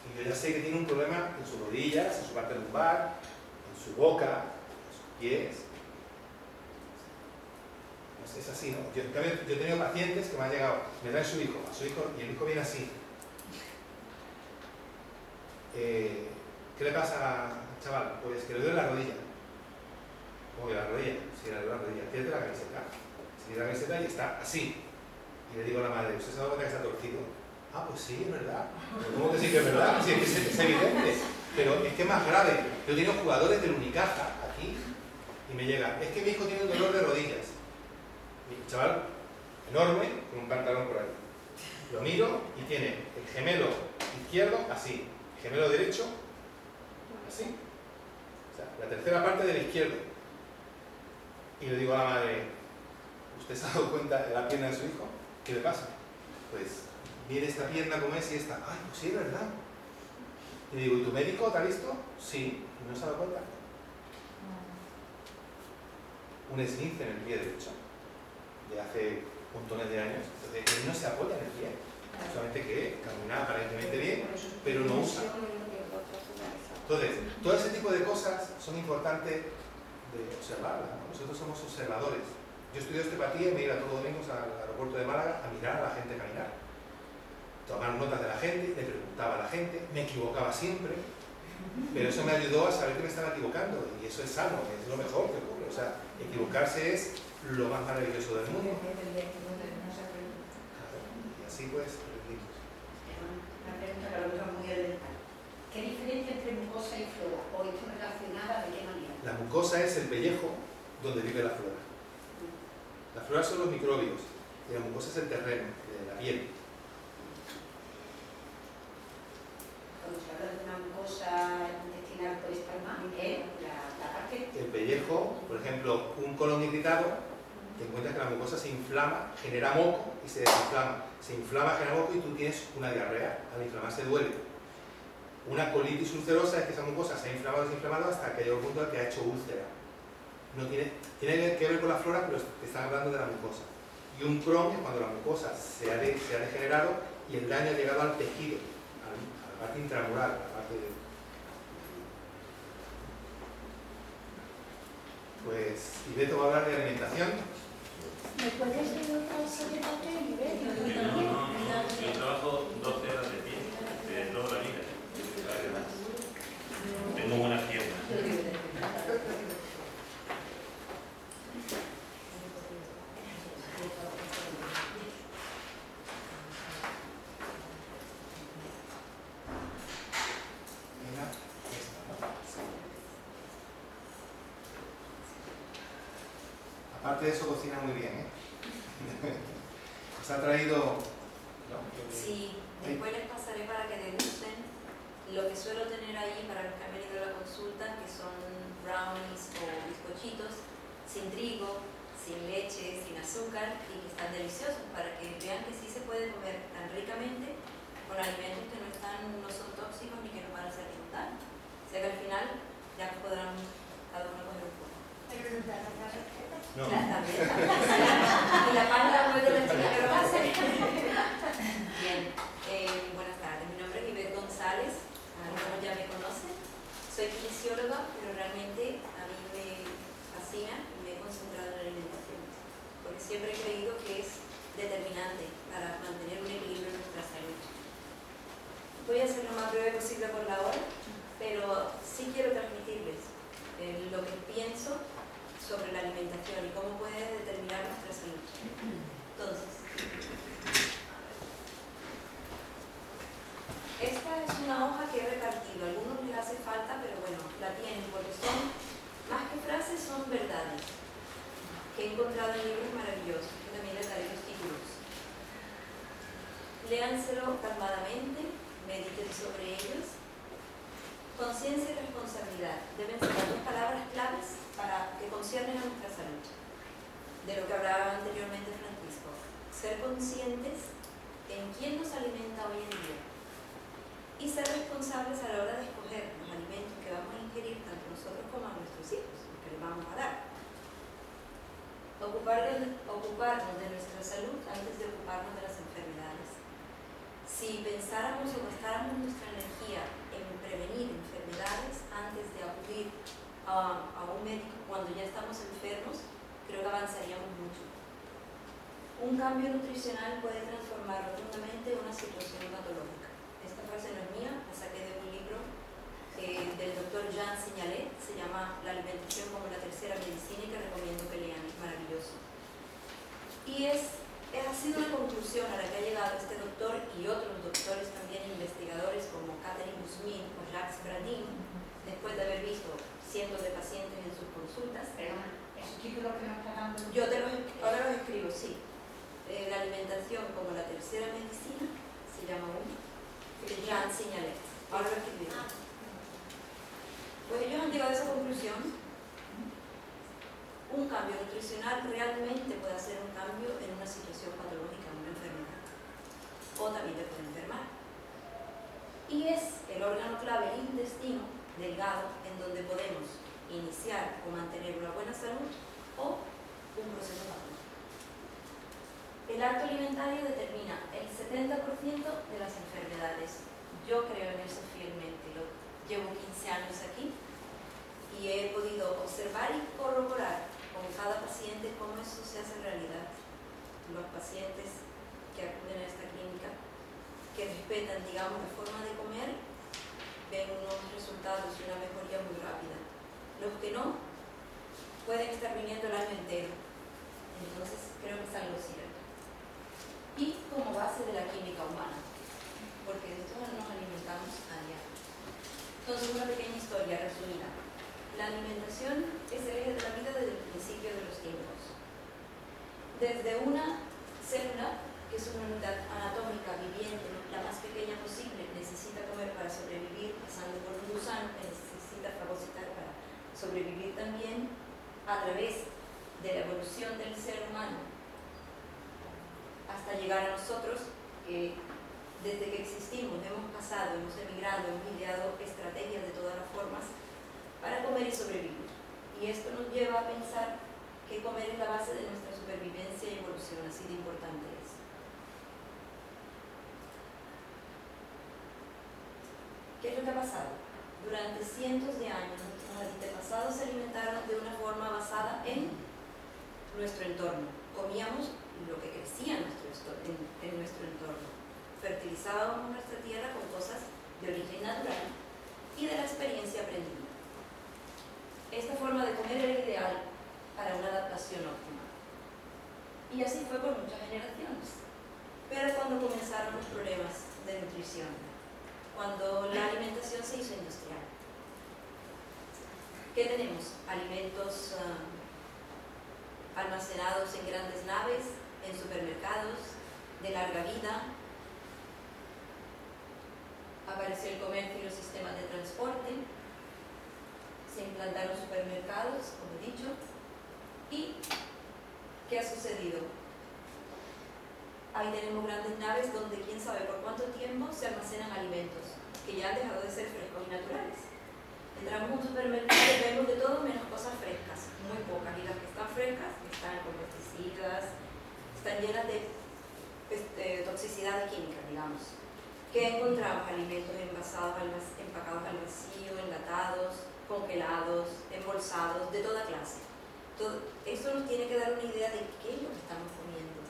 y yo ya sé que tiene un problema en sus rodillas, en su parte lumbar, en su boca, en sus pies. Es así, ¿no? Yo he tenido pacientes que me han llegado, me traen a su hijo, y el hijo viene así. ¿Qué le pasa al chaval? Pues que le duele la rodilla. ¿Cómo que la rodilla? Sí, le duele la rodilla. Tírate la camiseta. Se tira la camiseta y está así. Y le digo a la madre, ¿usted se ha dado cuenta que está torcido? Ah, pues sí, es verdad. ¿Cómo que sí que es verdad? Sí, es evidente. Pero es que es más grave. Yo he tenido jugadores del Unicaja aquí y me llega, es que mi hijo tiene un dolor de rodillas. Mi chaval enorme, con un pantalón por ahí. Lo miro y tiene el gemelo izquierdo así, el gemelo derecho así. O sea, la tercera parte del izquierdo. Y le digo a la madre, ¿usted se ha dado cuenta de la pierna de su hijo? ¿Qué le pasa? Pues mire esta pierna como es y esta. Ay, pues sí, es verdad. Y le digo, ¿y tu médico te ha visto? Sí. ¿Y no se ha dado cuenta? Un esguince en el pie derecho de hace montones de años. Entonces, él no se apoya en el pie. Solamente que camina aparentemente bien, pero no usa. Entonces, todo ese tipo de cosas son importantes de observarlas, ¿no? Nosotros somos observadores. Yo estudio osteopatía y me iba todos los domingos al aeropuerto de Málaga a mirar a la gente caminar. Tomar notas de la gente, le preguntaba a la gente, me equivocaba siempre, pero eso me ayudó a saber que me estaba equivocando, y eso es sano, es lo mejor que ocurre. O sea, equivocarse es lo más maravilloso del mundo. Y así pues, aprendimos. Una pregunta que a lo mejor es muy elemental. ¿Qué diferencia entre mucosa y flora? ¿O esto relacionada de qué manera? La mucosa es el pellejo donde vive la flora. La flora son los microbios, y la mucosa es el terreno, la piel. Cuando se habla de una mucosa intestinal puede estar más en la parte... El pellejo, por ejemplo, un colon irritado, te encuentras que la mucosa se inflama, genera moco y se desinflama. Se inflama, genera moco y tú tienes una diarrea. Al inflamarse duele. Una colitis ulcerosa es que esa mucosa se ha inflamado, desinflamado hasta que llega un punto en el que ha hecho úlcera. No tiene que ver con la flora, pero te están hablando de la mucosa. Y un Crohn es cuando la mucosa se ha degenerado y el daño ha llegado al tejido, a la parte intramural, a la parte de... Pues, Ibeto va a hablar de alimentación. ¿Me puedes decir otra secretaria de nivel? No, yo trabajo 12 horas de pie, de toda la vida. Tengo buenas piernas. Aparte de eso, cocina muy bien, ¿eh? Os ha traído... ¿no? Sí, después les pasaré para que degusten lo que suelo tener ahí para los que han venido a la consulta, que son brownies o bizcochitos sin trigo, sin leche, sin azúcar y que están deliciosos para que vean que sí se puede comer tan ricamente con alimentos que no son tóxicos ni que nos van a hacer ningún daño. O sea que al final ya podrán cada uno comer un poco. Pero nos da la receta. No. También. Y la página web de la chica que lo hace. Bien, buenas tardes. Mi nombre es Ivette González, algunos ya me conocen. Soy kinesióloga, pero realmente a mí me fascina y me he concentrado en la alimentación, porque siempre he creído que es determinante para mantener un equilibrio en nuestra salud. Voy a ser lo más breve posible por la hora, pero sí quiero transmitirles lo que pienso sobre la alimentación y cómo puede determinar nuestra salud. Entonces, esta es una hoja que he repartido. A algunos les hace falta, pero bueno, la tienen porque son, más que frases, son verdades que he encontrado en libros maravillosos, que también les daré los títulos. Léanselo calmadamente, mediten sobre ellos. Conciencia y responsabilidad deben ser las dos palabras claves para que conciernen a nuestra salud. De lo que hablaba anteriormente Francisco. Ser conscientes en quién nos alimenta hoy en día y ser responsables a la hora de escoger los alimentos que vamos a ingerir tanto nosotros como a nuestros hijos, los que les vamos a dar. Ocuparnos de nuestra salud antes de ocuparnos de las enfermedades. Si pensáramos o gastáramos nuestra energía en prevenir enfermedades antes de acudir a un médico cuando ya estamos enfermos, creo que avanzaríamos mucho. Un cambio nutricional puede transformar rotundamente una situación patológica. Esta frase no es mía, la saqué de un libro del doctor Jean Signalet, se llama La alimentación como la tercera medicina y que recomiendo que lean, es maravilloso. Y ha sido una conclusión a la que ha llegado este doctor y otros doctores también investigadores como Catherine Guzmín o Jacques Bradin, después de haber visto cientos de pacientes en sus consultas. Esos títulos que nos está dando. Yo ahora los escribo, sí. La alimentación como la tercera medicina, se llama uno, de Jean Signalet. Ahora lo escribí. Pues ellos han llegado a esa conclusión. Un cambio nutricional realmente puede hacer un cambio en una situación patológica, en una enfermedad. O también te puede enfermar. Y es el órgano clave, el intestino delgado, en donde podemos iniciar o mantener una buena salud o un proceso patológico. El acto alimentario determina el 70% de las enfermedades. Yo creo en eso fielmente. Llevo 15 años aquí y he podido observar y corroborar con cada paciente cómo eso se hace realidad. Los pacientes que acuden a esta clínica, que respetan, digamos, la forma de comer, ven unos resultados y una mejoría muy rápida. Los que no, pueden estar viniendo el año entero. Entonces, creo que es algo cierto. Y como base de la química humana, porque de esto nos alimentamos a diario. Entonces, una pequeña historia resumida. La alimentación es el eje de la vida desde el principio de los tiempos. Desde una célula, que es una unidad anatómica viviente, la más pequeña posible, necesita comer para sobrevivir, pasando por un gusano que necesita fagocitar para sobrevivir también, a través de la evolución del ser humano, hasta llegar a nosotros, que desde que existimos hemos pasado, hemos emigrado, hemos ideado estrategias de todas las formas para comer y sobrevivir. Y esto nos lleva a pensar que comer es la base de nuestra supervivencia y evolución, así de importante es. ¿Qué es lo que ha pasado? Durante cientos de años nuestros antepasados se alimentaron de una forma basada en nuestro entorno. Comíamos lo que crecía en nuestro entorno. Fertilizábamos nuestra tierra con cosas de origen natural y de la experiencia aprendida. Esta forma de comer era ideal para una adaptación óptima. Y así fue por muchas generaciones. Pero cuando comenzaron los problemas de nutrición, cuando la alimentación se hizo industrial, ¿qué tenemos? Alimentos almacenados en grandes naves, en supermercados de larga vida. Apareció el comercio y los sistemas de transporte, se implantaron supermercados, como he dicho, y ¿qué ha sucedido? Ahí tenemos grandes naves donde quién sabe por cuánto tiempo se almacenan alimentos que ya han dejado de ser frescos y naturales. Entramos a un supermercado y vemos de todo menos cosas frescas, muy pocas, y las que están frescas están con pesticidas, están llenas de toxicidad química, digamos. ¿Qué encontramos? Alimentos envasados, empacados al vacío, enlatados, congelados, embolsados, de toda clase. Esto nos tiene que dar una idea de qué es lo que estamos comiendo.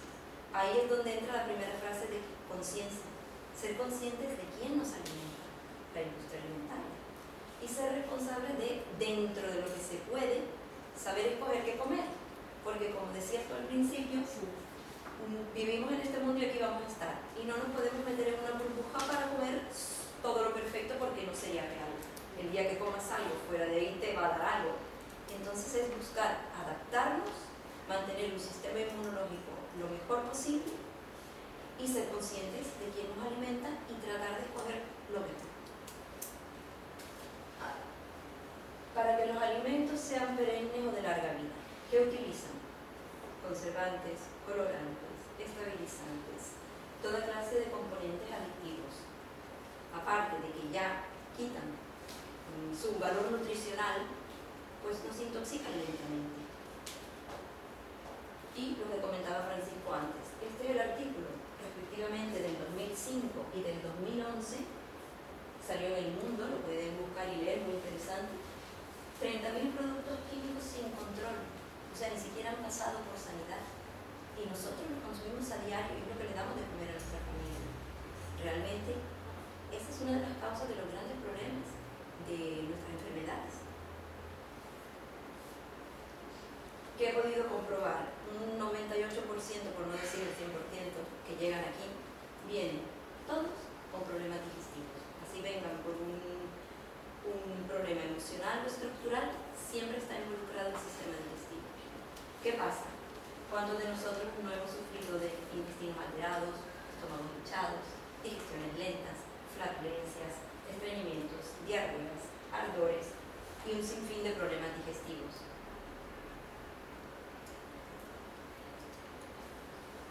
Ahí es donde entra la primera frase de conciencia. Ser conscientes de quién nos alimenta, la industria alimentaria. Y ser responsables de, dentro de lo que se puede, saber escoger qué comer. Porque como decías tú al principio, vivimos en este mundo y aquí vamos a estar. Y no nos podemos meter en una burbuja para comer todo lo perfecto porque no sería real. El día que comas algo fuera de ahí te va a dar algo. Entonces es buscar adaptarnos, mantener un sistema inmunológico lo mejor posible y ser conscientes de quién nos alimenta y tratar de escoger lo mejor. Para que los alimentos sean perennes o de larga vida, ¿qué utilizan? Conservantes, colorantes, estabilizantes, toda clase de componentes aditivos. Aparte de que ya quitan su valor nutricional, pues nos intoxican lentamente. Y lo que comentaba Francisco antes, este es el artículo respectivamente del 2005 y del 2011, salió en El Mundo, lo pueden buscar y leer, muy interesante. 30.000 productos químicos sin control, o sea, ni siquiera han pasado por sanidad. Y nosotros los consumimos a diario y es lo que le damos de comer a nuestra familia. Realmente, esa es una de las causas de los grandes problemas de nuestras enfermedades. ¿Qué he podido comprobar? Un 98%, por no decir el 100%, que llegan aquí, vienen todos con problemas digestivos. Así vengan por un problema emocional o estructural, siempre está involucrado el sistema digestivo. ¿Qué pasa? ¿Cuántos de nosotros no hemos sufrido de intestinos alterados, estómagos hinchados, digestiones lentas, flatulencias, estreñimientos, diarreas, ardores y un sinfín de problemas digestivos?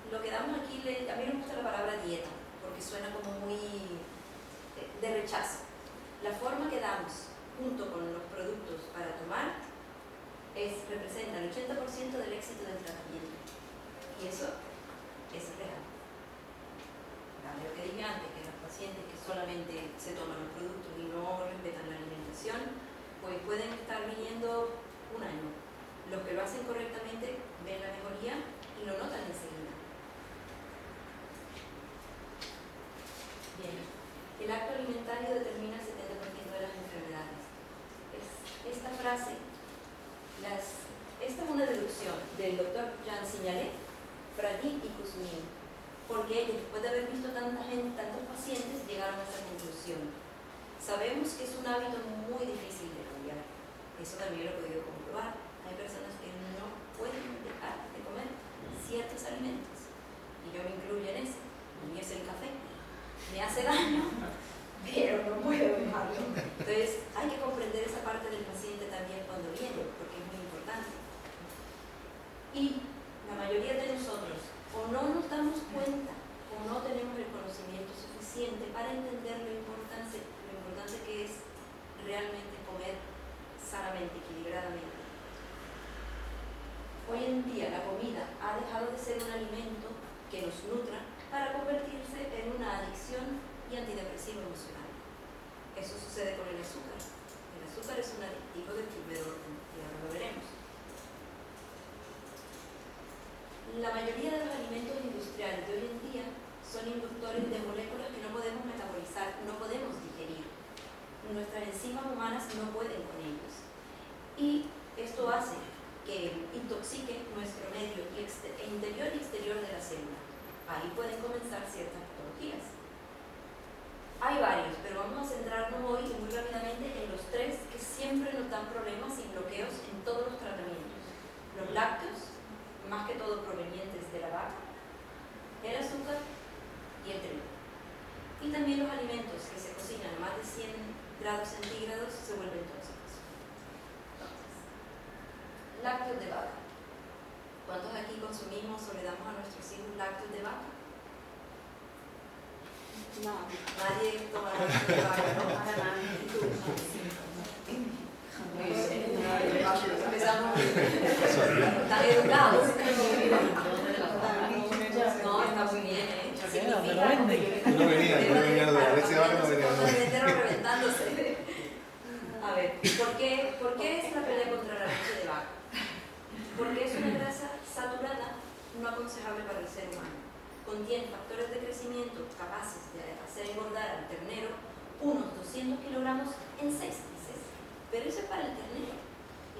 Lo que damos aquí, a mí no me gusta la palabra dieta, porque suena como muy de rechazo. La forma que damos junto con los productos para tomar representa el 80% del éxito del tratamiento. Y eso es real. Lo que dije antes, que los pacientes que solamente se toman los productos y no respetan la alimentación, pues pueden estar viniendo un año. Los que lo hacen correctamente ven la mejoría y lo notan enseguida. Bien, el acto alimentario determina el 70% de las enfermedades. Esta frase, esta es una deducción del doctor Jean Signalet, Fragin y Kuzmin, porque ellos, después de haber visto tanta gente, tantos pacientes, llegaron a esa conclusión. Sabemos que es un hábito muy difícil de cambiar. Eso también lo he podido comprobar. Hay personas que no pueden dejar de comer ciertos alimentos, y yo me incluyo en ese, y es el café. Me hace daño, pero no puedo dejarlo. Entonces hay que comprender esa parte del paciente también cuando viene, porque es muy importante. Y la mayoría de nosotros o no nos damos cuenta o no tenemos el conocimiento suficiente para entender lo importante que es realmente comer sanamente, equilibradamente. Hoy en día la comida ha dejado de ser un alimento que nos nutra para convertirse en una adicción y antidepresivo emocional. Eso sucede con el azúcar. El azúcar es un adictivo de primer orden, y ahora lo veremos. La mayoría de los alimentos industriales de hoy en día son inductores de moléculas que no podemos metabolizar, no podemos digerir. Nuestras enzimas humanas no pueden con ellos. Y esto hace que intoxique nuestro medio interior y exterior de la célula. Ahí pueden comenzar ciertas patologías. Hay varios, pero vamos a centrarnos hoy muy rápidamente en los 3 que siempre nos dan problemas y bloqueos en todos los tratamientos. Los lácteos, alimentos que se cocinan a más de 100 grados centígrados se vuelven tóxicos. Entonces, lácteos de vaca. ¿Cuántos aquí consumimos o le damos a nuestros hijos lácteos de vaca? No. Nadie toma lácteos de vaca, ¿no? Empezamos tan educados. No, está muy bien, ¿eh? No venía de la leche de vaca, no venía. Reventándose. A ver, ¿por qué es la pelea contra la leche de vaca? Porque es una grasa saturada no aconsejable para el ser humano. Contiene factores de crecimiento capaces de hacer engordar al ternero unos 200 kilogramos en 6 meses. Pero eso es para el ternero.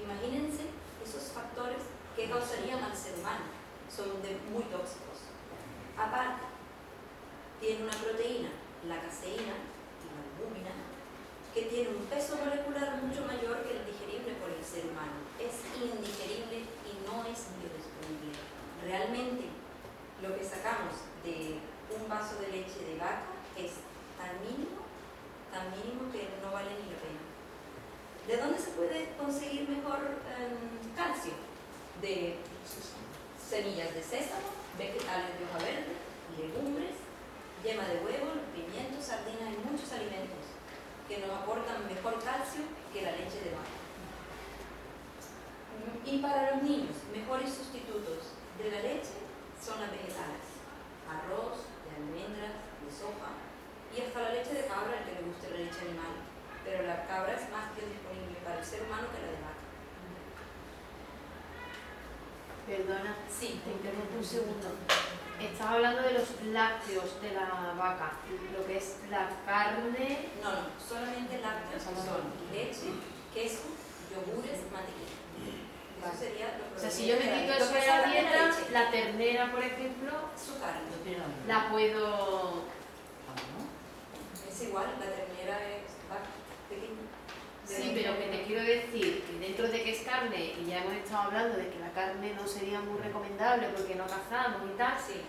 Imagínense esos factores que causarían al ser humano. Son muy tóxicos. Aparte, tiene una proteína, la caseína y la albúmina, que tiene un peso molecular mucho mayor que el digerible por el ser humano. Es indigerible y no es biodisponible. Realmente, lo que sacamos de un vaso de leche de vaca es tan mínimo que no vale ni la pena. ¿De dónde se puede conseguir mejor calcio? De semillas de sésamo, vegetales de hoja verde, legumbres, yema de huevo, pimientos, sardinas y muchos alimentos que nos aportan mejor calcio que la leche de vaca. Y para los niños, mejores sustitutos de la leche son las vegetales: arroz, de almendras, de soja y hasta la leche de cabra, al que le guste la leche animal. Pero la cabra es más biodisponible para el ser humano que la de vaca. Perdona, Sí. te interrumpo un segundo. Estás hablando de los lácteos de la vaca, lo que es la carne. No, solamente lácteos, que son leche, queso, yogures, mantequilla. Eso sería lo que... O sea, si yo me quito eso de la dieta, la ternera, por ejemplo, su carne. la puedo... Es igual, la ternera es pequeña. Sí, pero que te quiero decir que dentro de que es carne, y ya hemos estado hablando de que la carne no sería muy recomendable porque no cazamos y tal, Sí.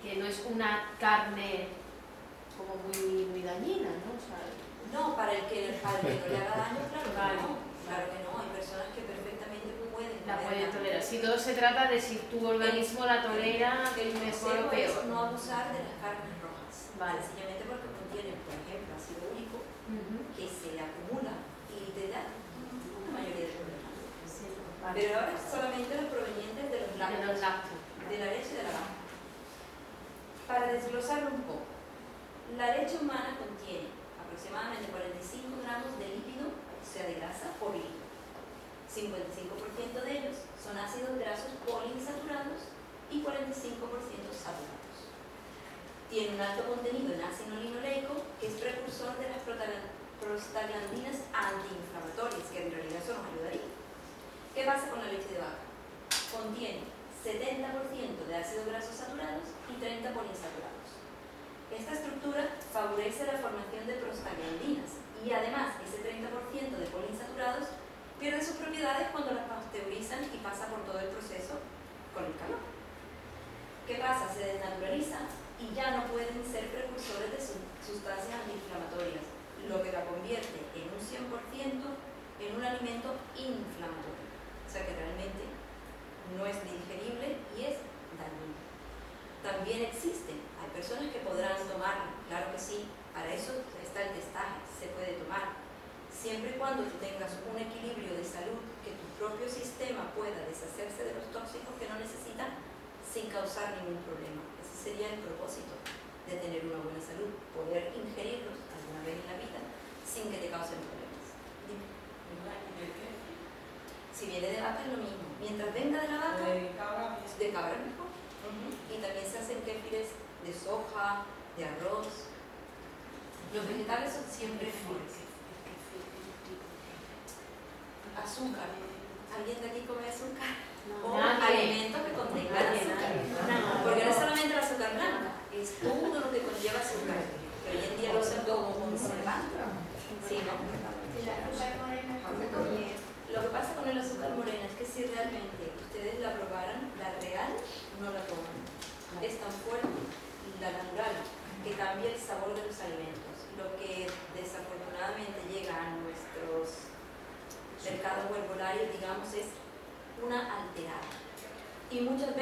que no es una carne como muy dañina, ¿no? O sea, No, para el que no le haga daño, claro que Vale. no. Claro que no, hay personas que perfectamente pueden la pueden tolerarla. tolerar. Si todo se trata de si tu organismo la tolera El mejor o consejo es peor. no abusar de las carnes rojas. Vale. Sencillamente porque contienen, por ejemplo, ácido úrico, Ujú. que se acumula y te da una mayoría de problemas. Sí, vale. Pero ahora solamente los provenientes de los De lácteos, los lácteos. de la leche de la vaca. Para desglosarlo un poco, la leche humana contiene aproximadamente 45 gramos de lípido, o sea, de grasa por litro. 55% de ellos son ácidos grasos poliinsaturados y 45% saturados. Tiene un alto contenido en ácido linoleico, que es precursor de las prostaglandinas antiinflamatorias, que en realidad eso nos ayudaría. ¿Qué pasa con la leche de vaca? Contiene 70% de ácidos grasos saturados y 30 poliinsaturados. Esta estructura favorece la formación de prostaglandinas y además ese 30% de poliinsaturados pierde sus propiedades cuando las pasteurizan y pasa por todo el proceso con el calor. ¿Qué pasa? Se desnaturaliza y ya no pueden ser precursores de sustancias antiinflamatorias, lo que la convierte en un 100% en un alimento inflamatorio. O sea que realmente no es ni digerible y es dañino. También existen, hay personas que podrán tomarla, claro que sí, para eso está el testaje, se puede tomar. Siempre y cuando tú tengas un equilibrio de salud, que tu propio sistema pueda deshacerse de los tóxicos que no necesita sin causar ningún problema. Ese sería el propósito de tener una buena salud, poder ingerirlos alguna vez en la vida sin que te causen problemas. Dime. Si viene de vaca es lo mismo. Mientras venga de la vaca, de cabra es mejor. Y también se hacen kéfires de soja, de arroz. Los vegetales son siempre mejores. Azúcar. ¿Alguien de aquí come azúcar? O alimentos que contengan azúcar. Porque no es solamente el azúcar blanca, es todo lo que conlleva azúcar. Que hoy en día lo usan como conservante. Sí, ¿no? Lo que pasa con el azúcar morena es que si realmente ustedes la probaran, la real no la toman. Es tan fuerte, la natural, que cambia el sabor de los alimentos. Lo que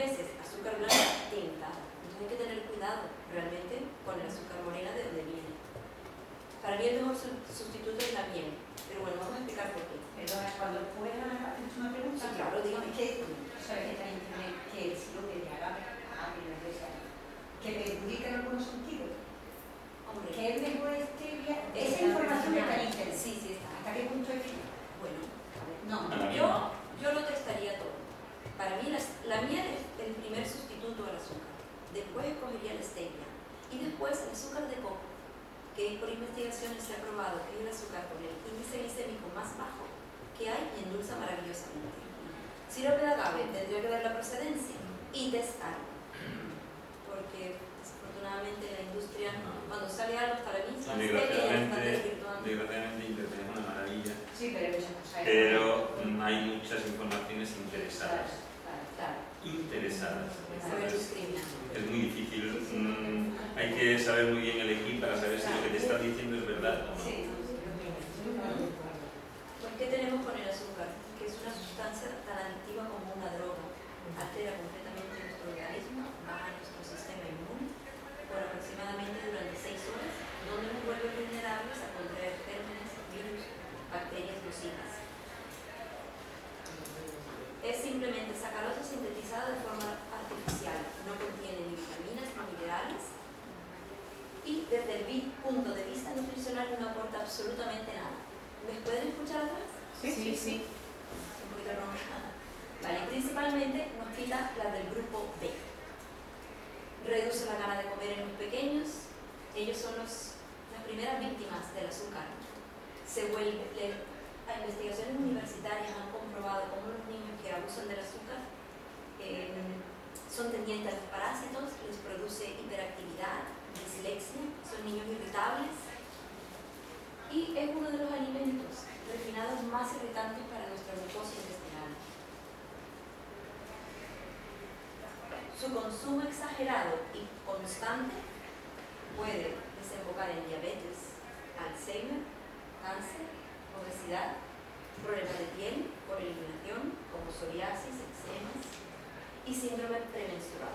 veces azúcar blanca tinta. Entonces hay que tener cuidado realmente con el azúcar morena de donde viene. Para mí el mejor sustituto es la miel, pero bueno, vamos a explicar por qué. Perdona, cuando puedes hacer una pregunta, Sí, claro, dígame. que sabes que está en internet que el sirope de agave, que perjudica en algunos sentidos. Hombre, Que es mejor stevia, esa información está en internet. sí, sí está. ¿Hasta qué punto es fiable? Bueno, No, yo lo testaría todo. Para mí la miel es el primer sustituto al azúcar. Después escogería la stevia. Y después el azúcar de coco, que por investigaciones se ha probado que es el azúcar con el índice glicémico más bajo que hay y endulza maravillosamente. Sirope de agave, tendría que ver la procedencia y testarlo. Porque desafortunadamente la industria, cuando sale algo hasta la misma, desgraciadamente Internet es una maravilla, sí, pero hay muchas cosas. pero hay muchas informaciones interesadas. Claro, Interesadas. saber discriminar. Es muy difícil, hay que saber muy bien elegir para saber si lo que te están diciendo es verdad o no. Sí. Pues, ¿qué tenemos con el azúcar? Que es una sustancia tan adictiva como una droga. Altera completamente nuestro organismo, baja nuestro sistema inmune por aproximadamente durante 6 horas, donde nos vuelve vulnerables a contraer gérmenes, virus, bacterias nocivas. Es simplemente sacarosa sintetizada de forma artificial, no contiene ni vitaminas ni minerales y desde el punto de vista nutricional no aporta absolutamente nada. ¿Me pueden escuchar atrás? Sí. Un poquito ronca. Vale, principalmente nos quita las del grupo B. Reduce la gana de comer en los pequeños. Ellos son las primeras víctimas del azúcar. Investigaciones universitarias han comprobado cómo los niños que abusan del azúcar son tendientes a los parásitos, les produce hiperactividad, dislexia, son niños irritables y es uno de los alimentos refinados más irritantes para nuestra glucosa intestinal. Su consumo exagerado y constante puede desembocar en diabetes, Alzheimer, cáncer, obesidad, problemas de piel por eliminación como psoriasis, eczemas y síndrome premenstrual.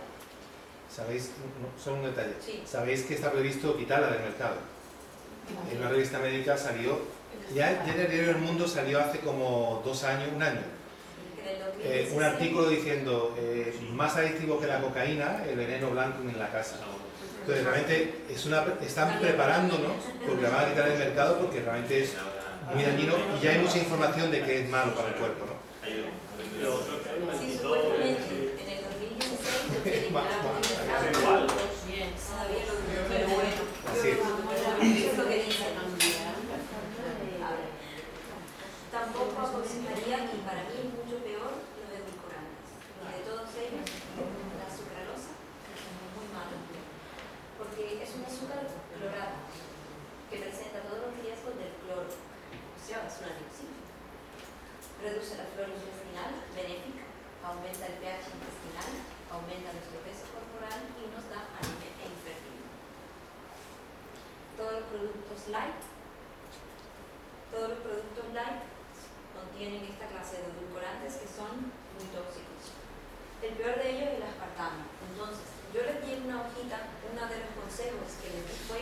¿Sabéis? Solo un detalle. Sí. ¿Sabéis que está previsto quitarla del mercado? En una revista médica salió, ya en el diario El Mundo salió hace como 2 años, un año, un artículo diciendo más adictivo que la cocaína, el veneno blanco en la casa. Entonces realmente están preparándonos porque la van a quitar del mercado porque realmente es muy dañino y ya hay mucha información de que es malo para el cuerpo, ¿no? Sí, supuestamente en el 2016 Bien. pero bueno, Así es. eso es lo que dicen. Tampoco aconsejaría, y para mí es mucho peor, los edulcorantes. Y de todos ellos, la sucralosa es muy mala, porque es un azúcar clorado que presenta todos los riesgos del cloro. O sea, es una dioxina. Reduce la flora intestinal, benéfica, aumenta el pH intestinal, aumenta nuestro peso corporal y nos da anemia e infertilidad. Todos los productos light contienen esta clase de edulcorantes que son muy tóxicos. El peor de ellos es el aspartamo. Entonces, yo les di en una hojita, uno de los consejos que les di fue